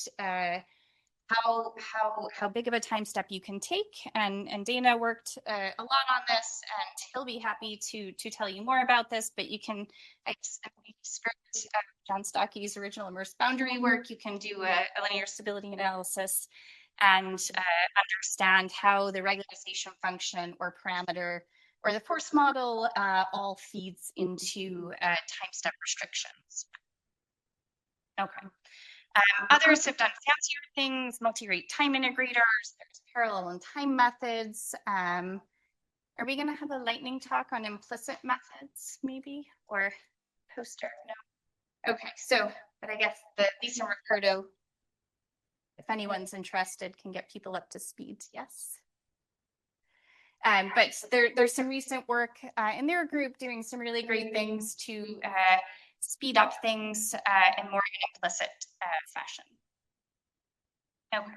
how big of a time step you can take. And Dana worked a lot on this, and he'll be happy to tell you more about this, but you can script John Stocky's original immersed boundary work. You can do a linear stability analysis and understand how the regularization function or parameter or the force model all feeds into time step restrictions. Okay. Others have done fancier things, multi-rate time integrators, there's parallel and time methods. Are we going to have a lightning talk on implicit methods, maybe, or poster? No. Okay, so, but I guess the Lisa and Ricardo, if anyone's interested, can get people up to speed, yes? But there's some recent work in their group doing some really great things to speed up things in more implicit fashion. Okay.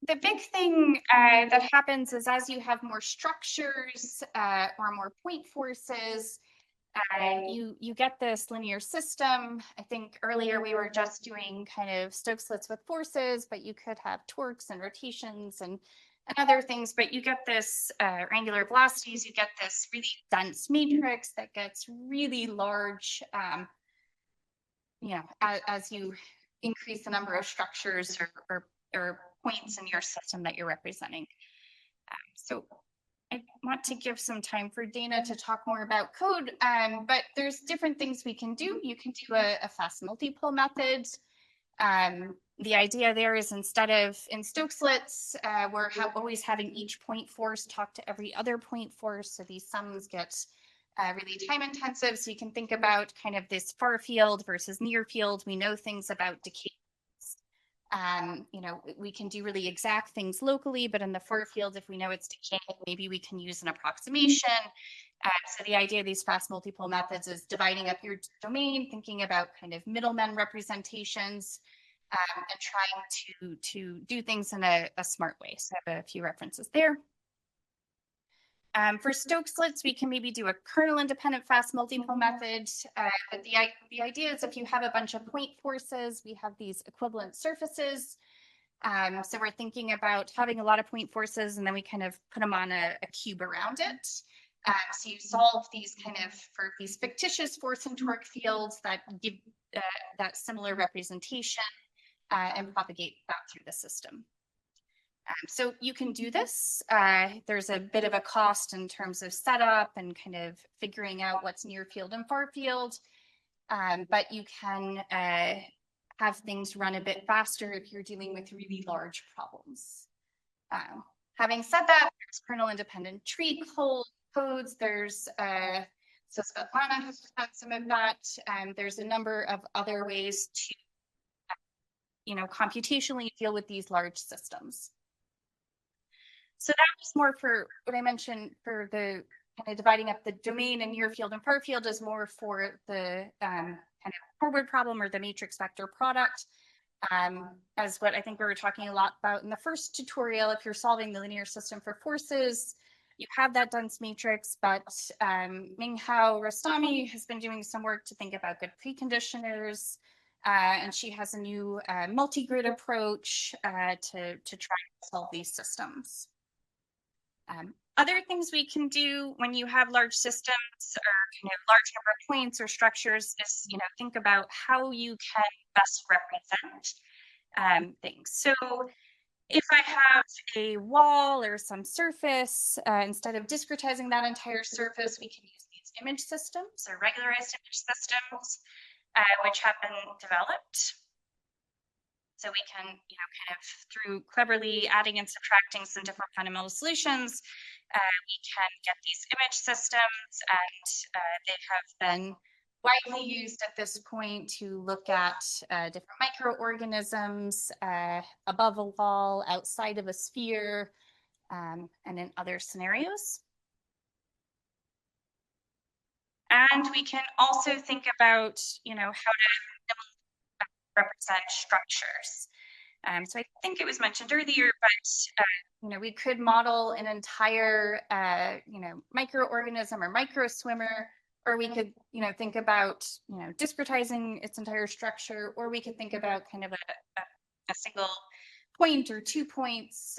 The big thing that happens is as you have more structures or more point forces, you get this linear system. I think earlier we were just doing kind of Stokeslets with forces, but you could have torques and rotations and other things, but you get this angular velocities, you get this really dense matrix that gets really large, as you increase the number of structures or points in your system that you're representing. So I want to give some time for Dana to talk more about code, but there's different things we can do. You can do a fast multipole method. The idea there is instead of in Stokeslets, we're always having each point force talk to every other point force. So these sums get really time intensive. So you can think about kind of this far field versus near field. We know things about decay. We can do really exact things locally, but in the far field, if we know it's decaying, maybe we can use an approximation. So the idea of these fast multipole methods is dividing up your domain, thinking about kind of middlemen representations, and trying to do things in a smart way. So I have a few references there. For Stokeslets, we can maybe do a kernel-independent fast multipole method. But the idea is if you have a bunch of point forces, we have these equivalent surfaces. So we're thinking about having a lot of point forces, and then we kind of put them on a cube around it. So you solve these kind of for these fictitious force and torque fields that give that similar representation and propagate that through the system. So you can do this. There's a bit of a cost in terms of setup and kind of figuring out what's near field and far field, but you can have things run a bit faster if you're dealing with really large problems. Having said that, there's kernel-independent tree codes. There's so Svetlana has done some of that. There's a number of other ways to computationally deal with these large systems. So that was more for what I mentioned for the kind of dividing up the domain and near field and far field is more for the kind of forward problem or the matrix vector product. As what I think we were talking a lot about in the first tutorial, if you're solving the linear system for forces, you have that dense matrix, but Minghao Rostami has been doing some work to think about good preconditioners, and she has a new multi-grid approach to try and solve these systems. Other things we can do when you have large systems or large number of points or structures is think about how you can best represent things. So if I have a wall or some surface, instead of discretizing that entire surface, we can use these image systems or regularized image systems, which have been developed. So we can, kind of through cleverly adding and subtracting some different fundamental solutions, we can get these image systems, and they have been widely used at this point to look at different microorganisms above a wall, outside of a sphere, and in other scenarios. And we can also think about, how to represent structures. So I think it was mentioned earlier, but we could model an entire microorganism or micro swimmer, or we could think about discretizing its entire structure, or we could think about kind of a single point or 2 points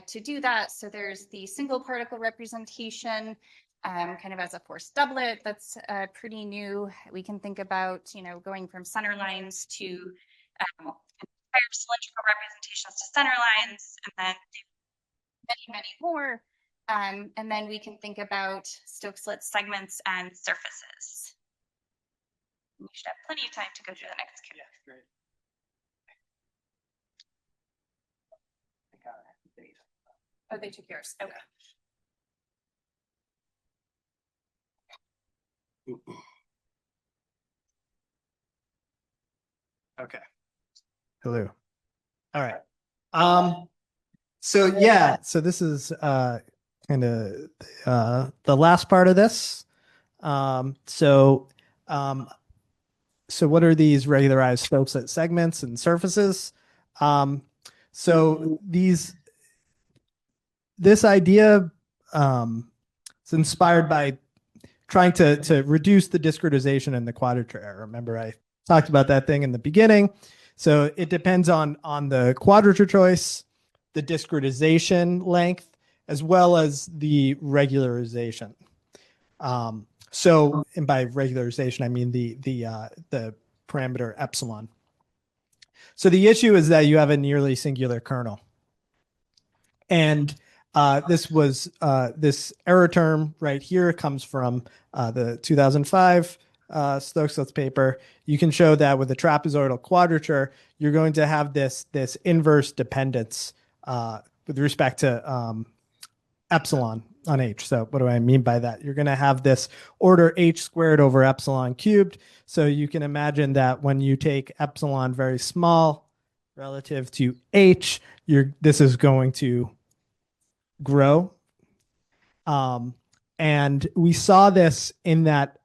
to do that. So there's the single particle representation, kind of as a force doublet. That's pretty new. We can think about going from center lines to entire cylindrical representations to center lines, and then many more. And then we can think about Stokes-Litz segments and surfaces. We should have plenty of time to go through the next case. Yeah, great. Oh, they took yours. Okay. Okay. Hello. All right. So yeah, so this is kind of the last part of this. So what are these regularized Stokes-Litz segments and surfaces? So this idea is inspired by trying to reduce the discretization in the quadrature error. Remember, I talked about that thing in the beginning. So it depends on the quadrature choice, the discretization length, as well as the regularization. And by regularization, I mean the parameter epsilon. So the issue is that you have a nearly singular kernel. And this error term right here comes from the 2005 Stokes-Litz paper. You can show that with a trapezoidal quadrature, you're going to have this inverse dependence with respect to epsilon on h. So what do I mean by that? You're going to have this order h squared over epsilon cubed. So you can imagine that when you take epsilon very small relative to h, this is going to grow. And we saw this in that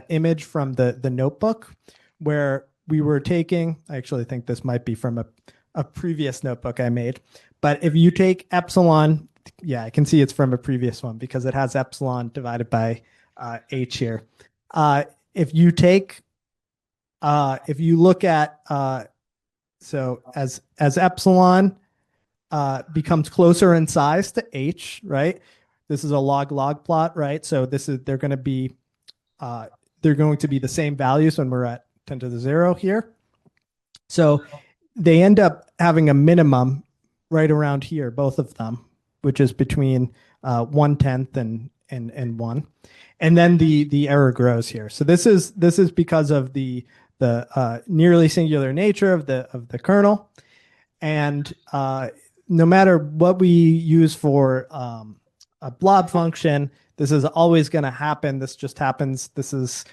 image from the notebook, where we were taking, I actually think this might be from a previous notebook I made, but if you take epsilon, yeah, I can see it's from a previous one because it has epsilon divided by h here. If you look at, so as epsilon becomes closer in size to h, right? This is a log-log plot, right? So they're going to be the same values when we're at 10 to the 0 here. So they end up having a minimum right around here, both of them, which is between 1/10 and 1. And then the error grows here. So this is because of the nearly singular nature of the kernel. And no matter what we use for a blob function, this is always going to happen. This just happens. This is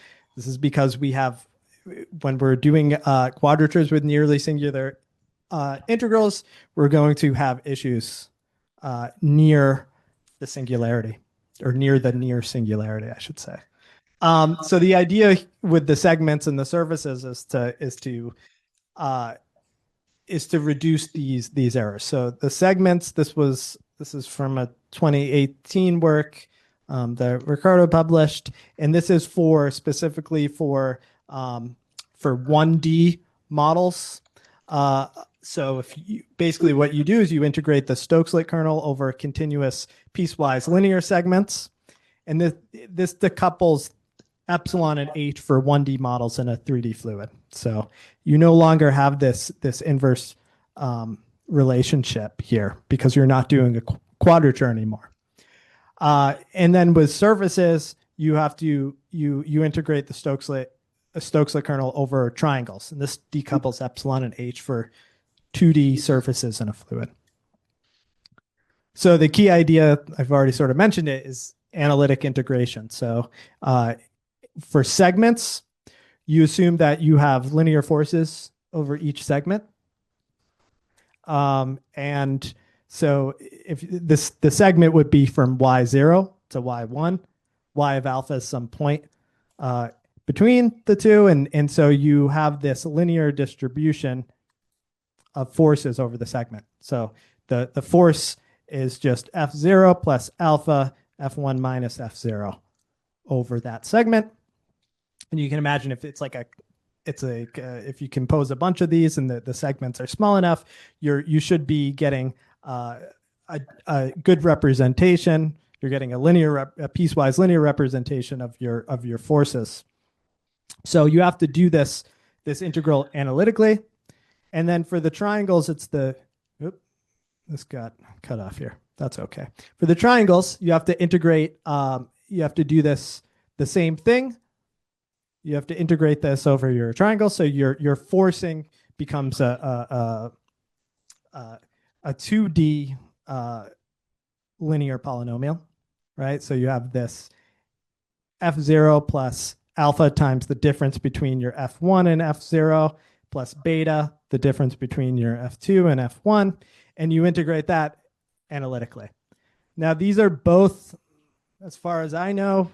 because we have, when we're doing quadratures with nearly singular integrals, we're going to have issues near the singularity, or near the near singularity, I should say. So the idea with the segments and the surfaces is to is to reduce these errors. So the segments, this is from a 2018 work that Ricardo published, and this is specifically for 1D models. So if you basically what you do is you integrate the Stokes-Lit kernel over continuous piecewise linear segments, and this decouples epsilon and h for 1D models in a 3D fluid. So you no longer have this inverse relationship here because you're not doing a quadrature anymore. And then with surfaces, you have to you integrate the Stokes-Lit kernel over triangles, and this decouples epsilon and h for 2D surfaces in a fluid. So the key idea, I've already sort of mentioned it, is analytic integration. So for segments, you assume that you have linear forces over each segment. And so if the segment would be from y0 to y1, y of alpha is some point between the two. And so you have this linear distribution of forces over the segment. So the force is just F0 plus alpha, F1 minus F0 over that segment. And you can imagine if it's like if you compose a bunch of these and the segments are small enough, you should be getting a good representation. You're getting a piecewise linear representation of your forces. So you have to do this integral analytically. And then for the triangles, it's this got cut off here. That's okay. For the triangles, you have to integrate, you have to do the same thing. You have to integrate this over your triangle. So your forcing becomes a 2D linear polynomial, right? So you have this F0 plus alpha times the difference between your F1 and F0 plus beta, the difference between your F2 and F1, and you integrate that analytically. Now, these are both, as far as I know,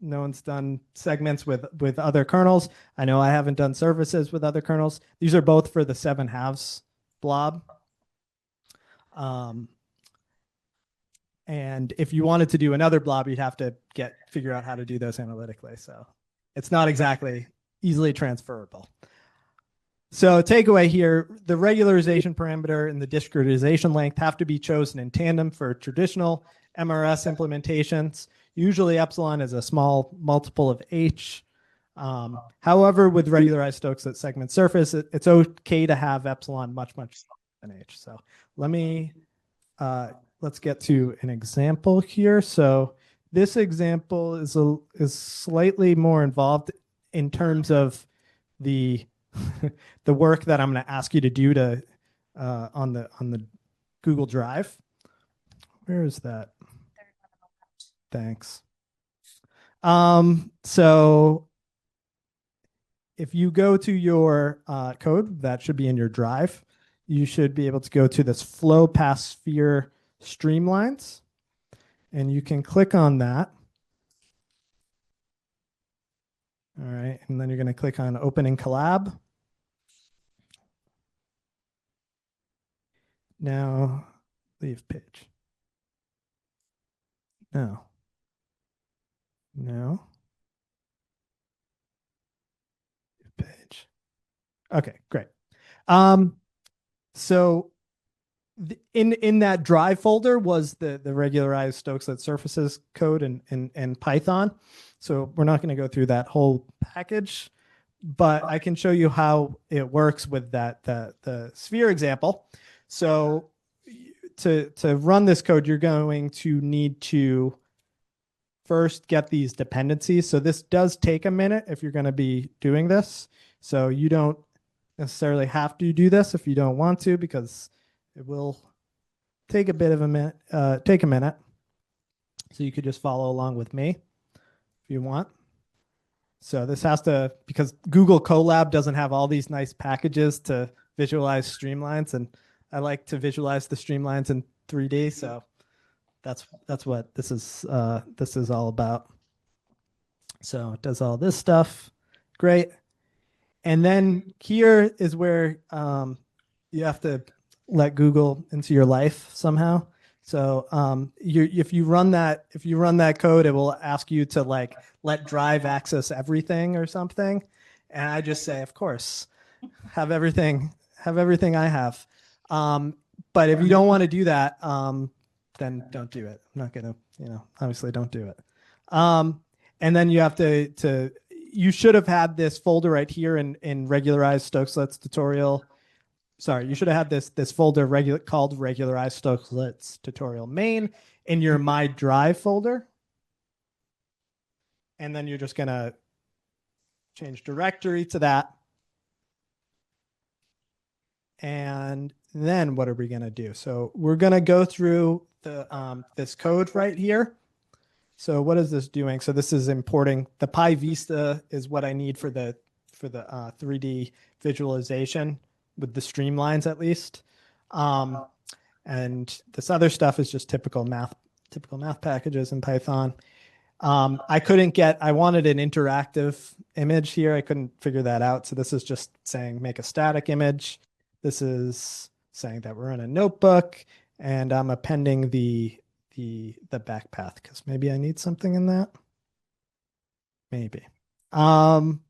no one's done segments with other kernels. I know I haven't done surfaces with other kernels. These are both for the 7/2 blob. And if you wanted to do another blob, you'd have to figure out how to do those analytically. So it's not exactly easily transferable. So takeaway here, the regularization parameter and the discretization length have to be chosen in tandem for traditional MRS implementations. Usually epsilon is a small multiple of h. However, with regularized Stokes-Lit segment surface, it's okay to have epsilon much smaller than h. So let's get to an example here. So this example is slightly more involved in terms of the the work that I'm going to ask you to do on the Google Drive. Where is that? Thanks. So if you go to your code, that should be in your drive. You should be able to go to this flow past sphere streamlines, and you can click on that. All right, and then you're going to click on Open in Collab. Now, leave page. No. Page. Okay, great. So in that drive folder was the regularized Stokes-Lit surfaces code in Python. So we're not going to go through that whole package, but I can show you how it works with the sphere example. So to run this code, you're going to need to first get these dependencies. So this does take a minute if you're going to be doing this. So you don't necessarily have to do this if you don't want to, because it will take a bit of a minute, So you could just follow along with me if you want. So this has to, because Google Colab doesn't have all these nice packages to visualize streamlines, and I like to visualize the streamlines in 3D. So that's what this is all about. So it does all this stuff. Great. And then here is where you have to let Google into your life somehow. So if you run that code, it will ask you to like let drive access everything or something. And I just say, of course, have everything I have. But if you don't want to do that, then don't do it. I'm not gonna, obviously don't do it. And then you have to you should have had this folder right here in regularized Stokelet's tutorial. Sorry, you should have had this folder called regularized Stokelet's tutorial main in your My Drive folder. And then you're just gonna change directory to that. And then what are we gonna do? So we're gonna go through the this code right here. So what is this doing? So this is importing the Pi Vista is what I need for the 3D visualization with the streamlines at least. And this other stuff is just typical math packages in Python. I wanted an interactive image here. I couldn't figure that out. So this is just saying make a static image. This is saying that we're in a notebook, and I'm appending the backpath because maybe I need something in that. Maybe. And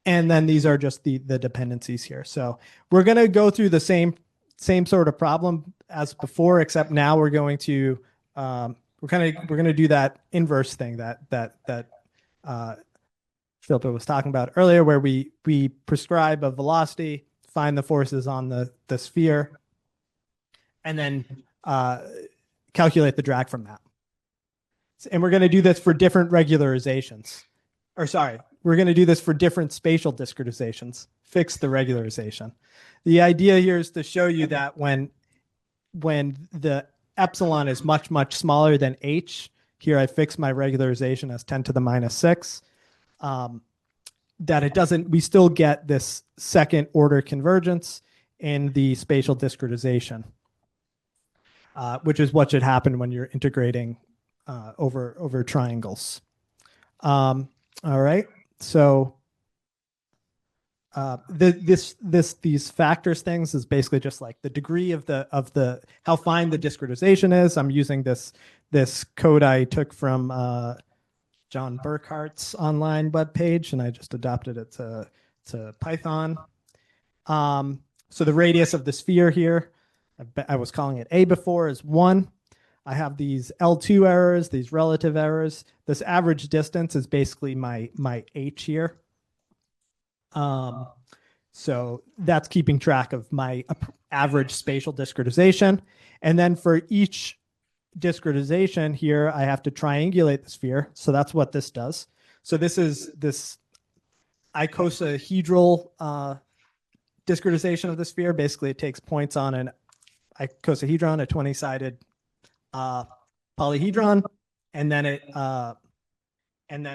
then these are just the dependencies here. So we're going to go through the same sort of problem as before, except now we're going to do that inverse thing that Philippa was talking about earlier, where we prescribe a velocity, find the forces on the sphere, and then calculate the drag from that. And we're going to do this for different regularizations. Or sorry, we're going to do this for different spatial discretizations. Fix the regularization. The idea here is to show you that when the epsilon is much, much smaller than h, here I fix my regularization as 10 to the minus 6, that we still get this second order convergence in the spatial discretization, which is what should happen when you're integrating over triangles. All right, so these factors things is basically just like the degree of the how fine the discretization is. I'm using this code I took from John Burkhart's online webpage, and I just adopted it to Python. So the radius of the sphere here, I was calling it A before, is 1. I have these L2 errors, these relative errors. This average distance is basically my h here. So that's keeping track of my average spatial discretization. And then for each discretization here, I have to triangulate the sphere. So that's what this does. So this is this icosahedral discretization of the sphere. Basically, it takes points on an icosahedron, a 20-sided polyhedron, and then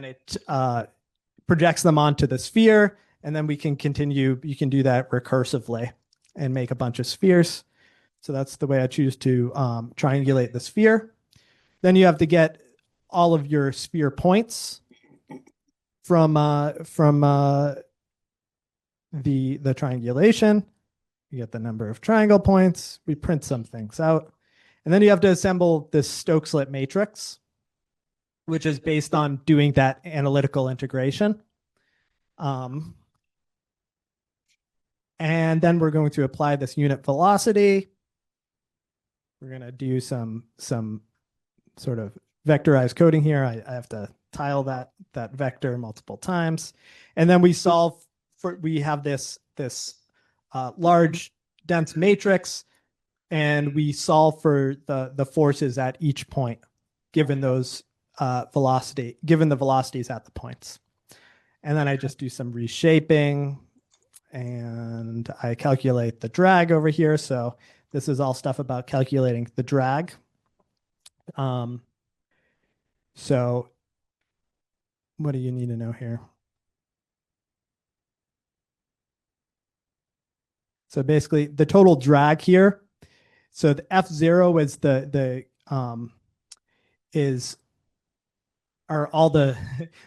it projects them onto the sphere, and then we can continue. You can do that recursively and make a bunch of spheres. So that's the way I choose to triangulate the sphere. Then you have to get all of your sphere points from the triangulation. You get the number of triangle points. We print some things out. And then you have to assemble this Stokelet matrix, which is based on doing that analytical integration. And then we're going to apply this unit velocity. We're going to do some sort of vectorized coding here. I have to tile that vector multiple times. And then we have this large dense matrix, and we solve for the forces at each point, given those given the velocities at the points. And then I just do some reshaping, and I calculate the drag over here. So this is all stuff about calculating the drag. So what do you need to know here? So basically the total drag here. So the F0 is is are all the,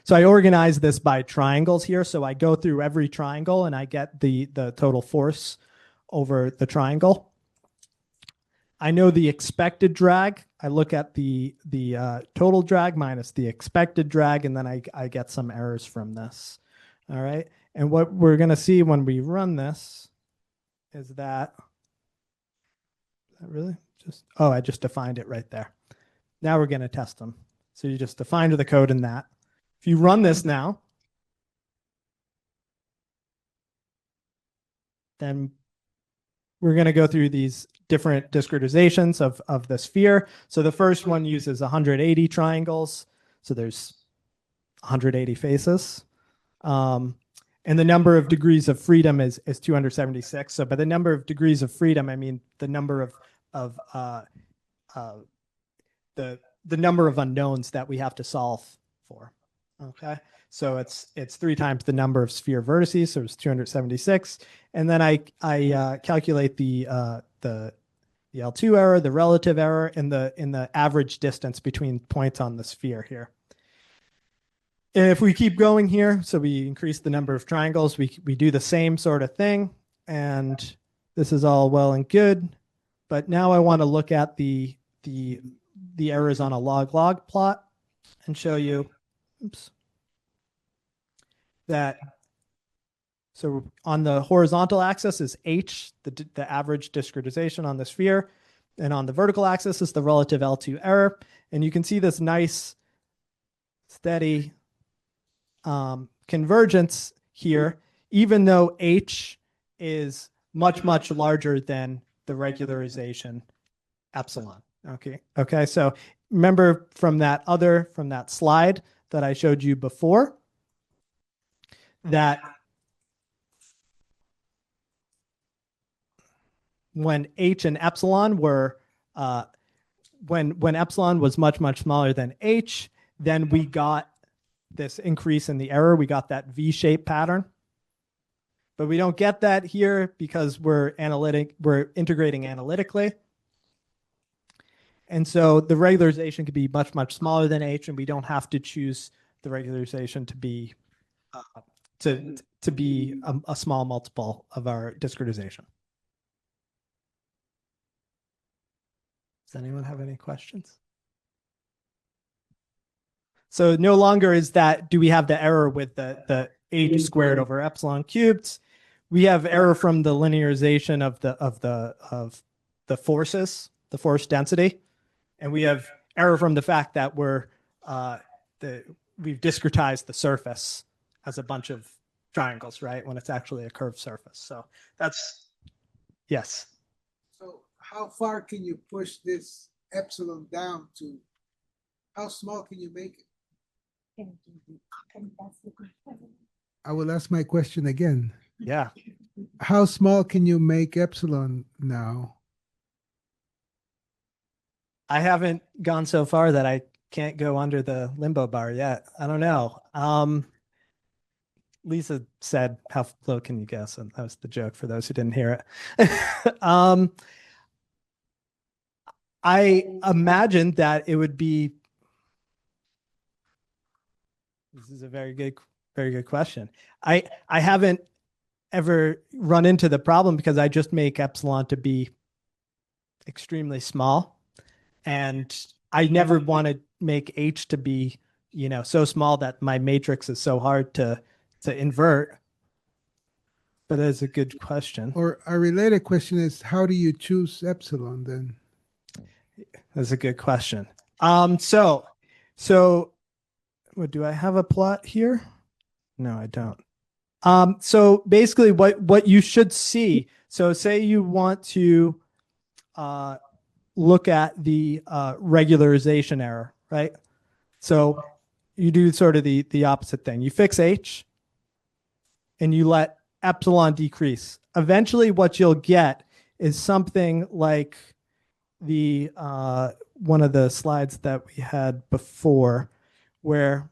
so I organize this by triangles here. So I go through every triangle and I get the total force over the triangle. I know the expected drag. I look at the total drag minus the expected drag, and then I get some errors from this. All right. And what we're going to see when we run this is that really just, oh, I just defined it right there. Now we're going to test them. So you just defined the code in that. If you run this now, then we're going to go through these different discretizations of the sphere. So the first one uses 180 triangles. So there's 180 faces. And the number of degrees of freedom is 276. So by the number of degrees of freedom, I mean the number of the number of unknowns that we have to solve for. Okay, so it's 3 times the number of sphere vertices, so it's 276, and then I calculate the L2 error, the relative error, and the average distance between points on the sphere here. And if we keep going here, so we increase the number of triangles, we do the same sort of thing, and this is all well and good, but now I want to look at the errors on a log-log plot and show you, oops, that, so on the horizontal axis is H, the average discretization on the sphere, and on the vertical axis is the relative L2 error. And you can see this nice, steady convergence here, even though H is much, much larger than the regularization epsilon. Okay. So remember from that slide that I showed you before, that when H and epsilon were, when epsilon was much, much smaller than H, then we got this increase in the error. We got that V-shaped pattern. But we don't get that here because we're integrating analytically. And so the regularization could be much, much smaller than H, and we don't have to choose the regularization to be a small multiple of our discretization. Does anyone have any questions? So no longer is that, do we have the error with the H squared over epsilon cubed? We have error from the linearization of the forces, the force density. And we have error from the fact that we've discretized the surface as a bunch of triangles, right? When it's actually a curved surface. So that's, yes. So how far can you push this epsilon down to? How small can you make it? I will ask my question again. Yeah. How small can you make epsilon now? I haven't gone so far that I can't go under the limbo bar yet. I don't know. Lisa said, how low can you guess? And that was the joke for those who didn't hear it. I imagined that it would be, this is a very good question. I haven't ever run into the problem because I just make epsilon to be extremely small. And I never want to make H to be, so small that my matrix is so hard to invert. But that's a good question. Or a related question is, how do you choose epsilon then? That's a good question. So what, do I have a plot here? No, I don't. So basically what you should see, so say you want to look at the regularization error, right? So you do sort of the opposite thing. You fix H and you let epsilon decrease. Eventually what you'll get is something like the one of the slides that we had before, where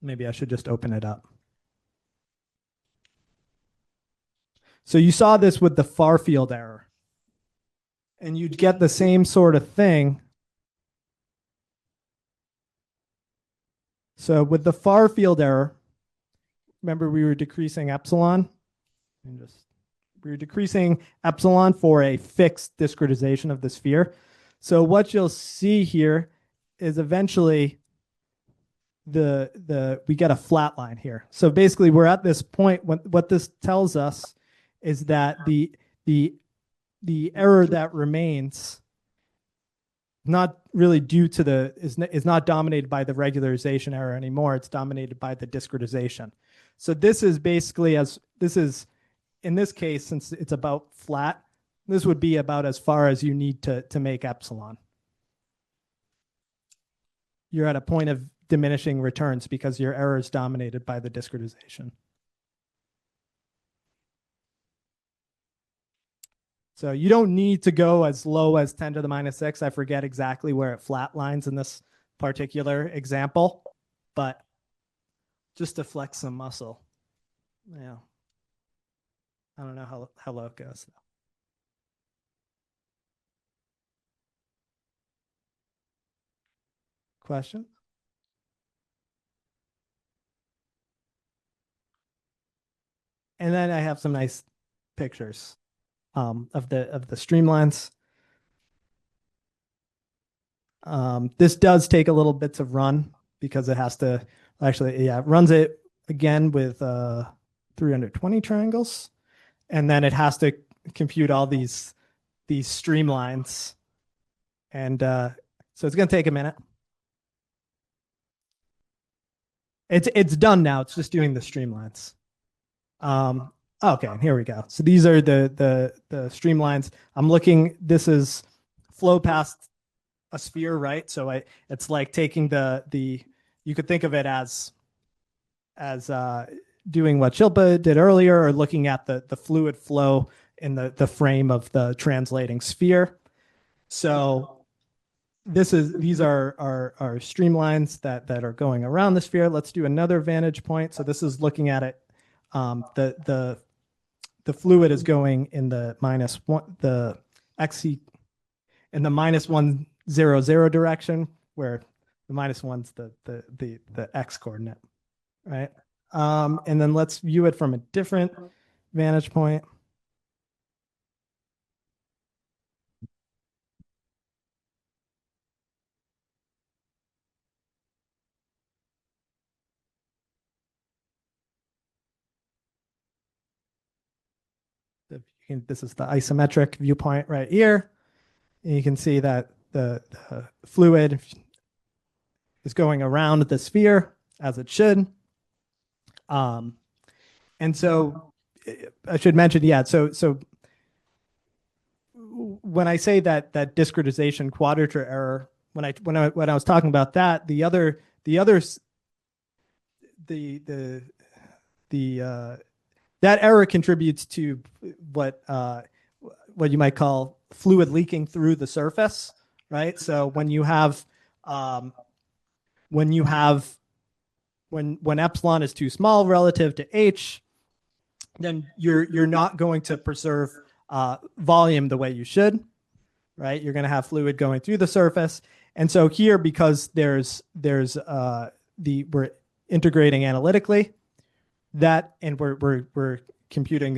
maybe I should just open it up. So you saw this with the far field error. And you'd get the same sort of thing So with the far field error, remember we were decreasing epsilon, and we were decreasing epsilon for a fixed discretization of the sphere. So what you'll see here is eventually we get a flat line here. So basically we're at this point. What this tells us is that the error that remains not really due to is not dominated by the regularization error anymore. It's dominated by the discretization. So this is basically in this case, since it's about flat, this would be about as far as you need to make epsilon. You're at a point of diminishing returns because your error is dominated by the discretization. So you don't need to go as low as 10 to the minus 6. I forget exactly where it flatlines in this particular example, but just to flex some muscle. Yeah. I don't know how low it goes. Question? And then I have some nice pictures of the streamlines. This does take a little bits of run because it has to actually, yeah, it runs it again with 320 triangles, and then it has to compute all these streamlines, and so it's going to take a minute. It's done now. It's just doing the streamlines. Okay, here we go. So these are the streamlines. I'm looking. This is flow past a sphere, right? So it's like taking you could think of it as doing what Shilpa did earlier, or looking at the fluid flow in the frame of the translating sphere. So these are streamlines that are going around the sphere. Let's do another vantage point. So this is looking at it. The fluid is going in the in the -1,0,0 direction, where the -1's the x coordinate, right? And then let's view it from a different vantage point. This is the isometric viewpoint right here. And you can see that the fluid is going around the sphere as it should. And so I should mention, yeah, so when I say that discretization quadrature error, when I was talking about that, that error contributes to what you might call fluid leaking through the surface, right? So when epsilon is too small relative to h, then you're not going to preserve volume the way you should, right? You're going to have fluid going through the surface, and so here, because we're integrating analytically, and we're computing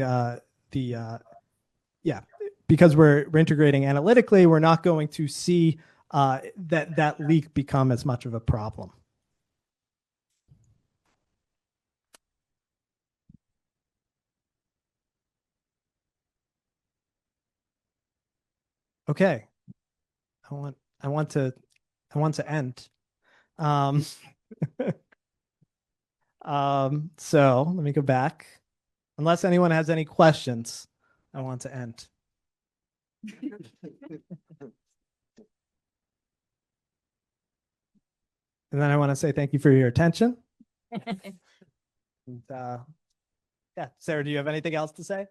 because we're integrating analytically, we're not going to see that leak become as much of a problem. Okay, I want to end. So let me go back. Unless anyone has any questions, I want to end. And then I want to say thank you for your attention. And, yeah, Sarah, do you have anything else to say?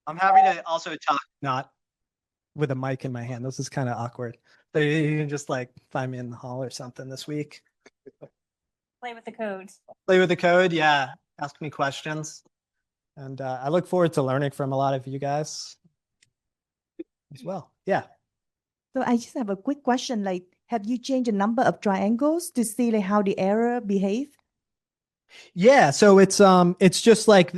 I'm happy to also talk, not with a mic in my hand. This is kind of awkward. But you can just like find me in the hall or something this week. Play with the code. Play with the code, yeah. Ask me questions. And I look forward to learning from a lot of you guys as well. Yeah. So I just have a quick question. Like, have you changed the number of triangles to see like how the error behave? Yeah, so it's just like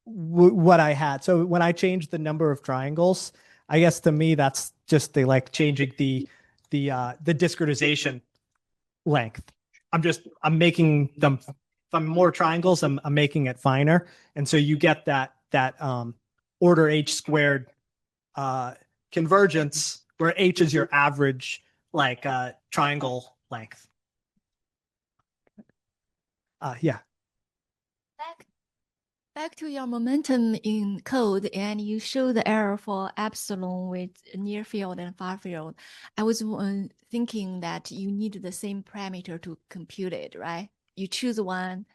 what I had. So when I changed the number of triangles, I guess to me that's just the like changing the discretization length. I'm making them, if I'm more triangles, I'm making it finer, and so you get that order h squared convergence where h is your average like triangle length. Yeah. Back to your momentum in code, and you show the error for epsilon with near field and far field. I was thinking that you need the same parameter to compute it, right? You choose one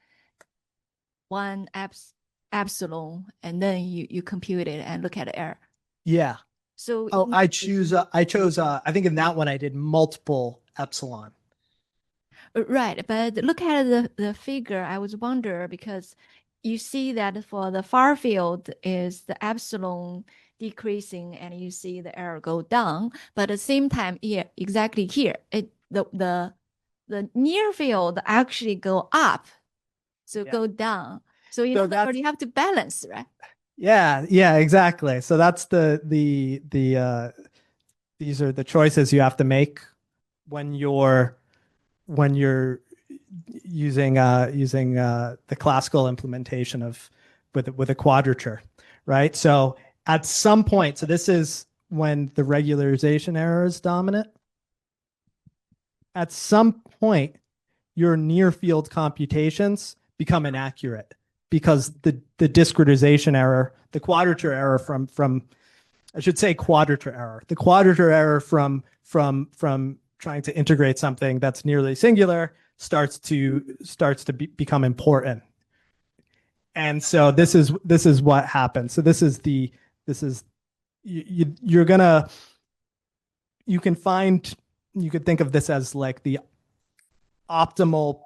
epsilon, and then you compute it and look at the error. Yeah. So Oh, I chose, I think in that one I did multiple epsilon. Right, but look at the figure. I was wonder because you see that for the far field is the epsilon decreasing and you see the error go down. But at the same time, yeah, exactly here, the near field actually go up, so Yeah. go down. So you that's- have to balance, right? Yeah, exactly. So that's these are the choices you have to make when you're using the classical implementation of with a quadrature, right? So at some point, so this is when the regularization error is dominant. At some point, your near field computations become inaccurate because the discretization error, the quadrature error from I should say quadrature error. The quadrature error from trying to integrate something that's nearly singular starts to become important. And so this is what happens. So you can think of this as like the optimal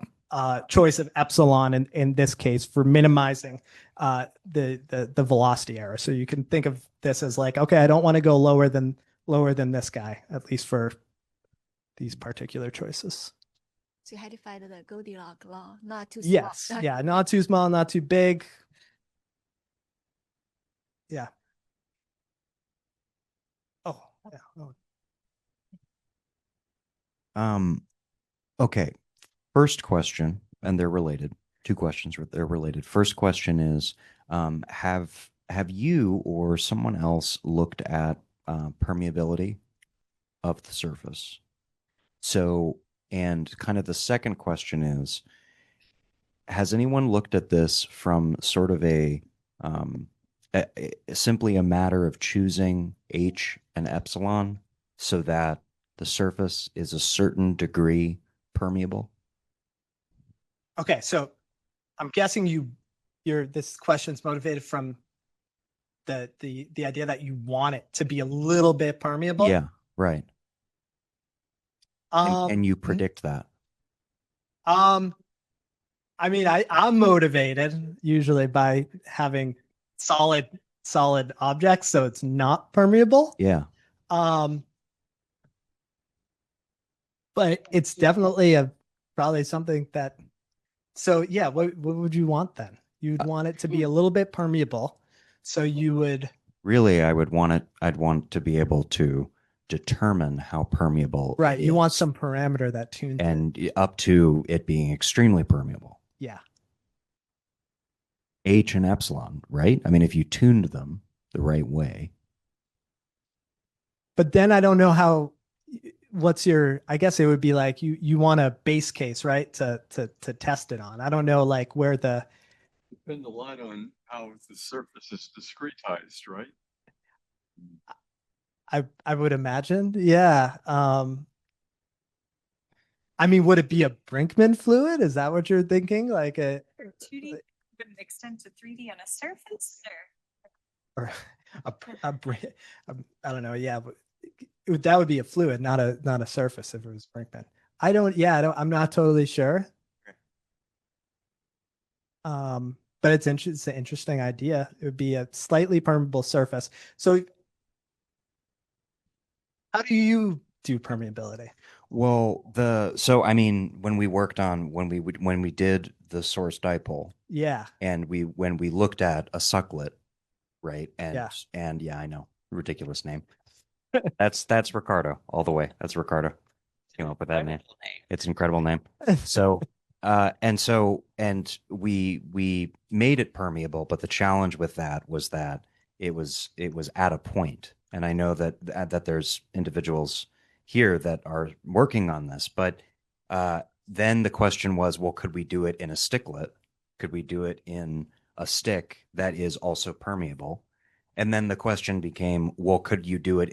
choice of epsilon in this case for minimizing the velocity error. So you can think of this as like, okay, I don't want to go lower than this guy, at least for these particular choices. So you had to find the Goldilocks law, not too Yes, small. yeah, not too small, not too big. Yeah. Oh, yeah. Oh. Okay. First question, and they're related. Two questions, they're related. First question is, have you or someone else looked at permeability of the surface? So, and kind of the second question is, has anyone looked at this from sort of simply a matter of choosing H and epsilon so that the surface is a certain degree permeable? Okay, so I'm guessing this question's motivated from the idea that you want it to be a little bit permeable. Yeah, right. And you predict that. I mean, I'm motivated usually by having solid objects, so it's not permeable. Yeah. But it's definitely probably something that. So yeah, what would you want then? You'd want it to be a little bit permeable, so you would. Really, I'd want to be able to determine how permeable. Right, you is, want some parameter that tunes and up to it being extremely permeable. Yeah. H and epsilon, right? I mean, if you tuned them the right way. But then I don't know how. I guess it would be like you want a base case, right? To test it on. I don't know like where the. Depend a lot on how the surface is discretized, right? I would imagine, yeah. I mean, would it be a Brinkman fluid? Is that what you're thinking? Like a 2D would extend to 3D on a surface, or I don't know. Yeah, but that would be a fluid, not a surface if it was Brinkman. I'm not totally sure. But but it's an interesting idea. It would be a slightly permeable surface. So how do you do permeability? Well, so I mean, when we did the source dipole, Yeah. and when we looked at a sucklet, right? Yeah. And yeah, I know, ridiculous name. That's Ricardo all the way. That's Ricardo. Came up with that name. It's an incredible name. So and we made it permeable, but the challenge with that was that it was at a point. And I know that there's individuals here that are working on this, but then the question was, well, could we do it in a sticklet? Could we do it in a stick that is also permeable? And then the question became, well, could you do it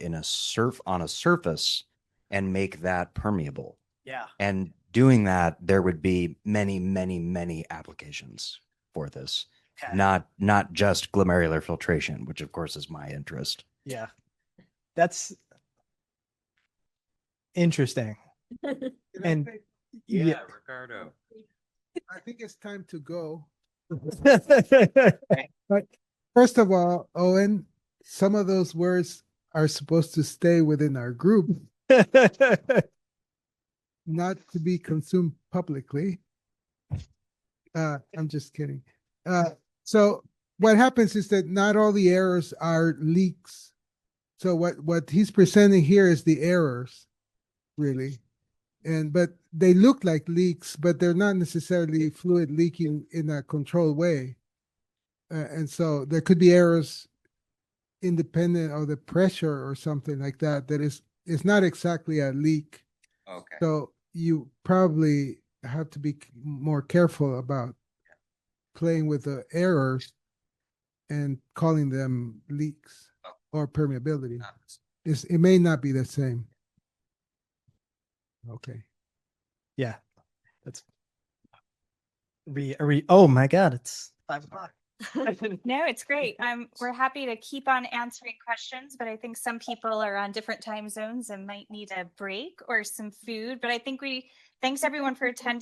on a surface and make that permeable? Yeah. And doing that, there would be many, many, many applications for this. Okay. Not just glomerular filtration, which of course is my interest. Yeah. That's interesting. And yeah. Ricardo. I think it's time to go. But But first of all, Owen, some of those words are supposed to stay within our group, not to be consumed publicly. I'm just kidding. So what happens is that not all the errors are leaks. So what he's presenting here is the errors, really. But they look like leaks, but they're not necessarily fluid leaking in a controlled way. And so there could be errors independent of the pressure or something like that. It's not exactly a leak. Okay. So you probably have to be more careful about playing with the errors and calling them leaks or permeability. It may not be the same. Okay. yeah. That's oh my God, it's 5 o'clock. No, it's great. We're happy to keep on answering questions, but I think some people are on different time zones and might need a break or some food. But I think thanks everyone for attending.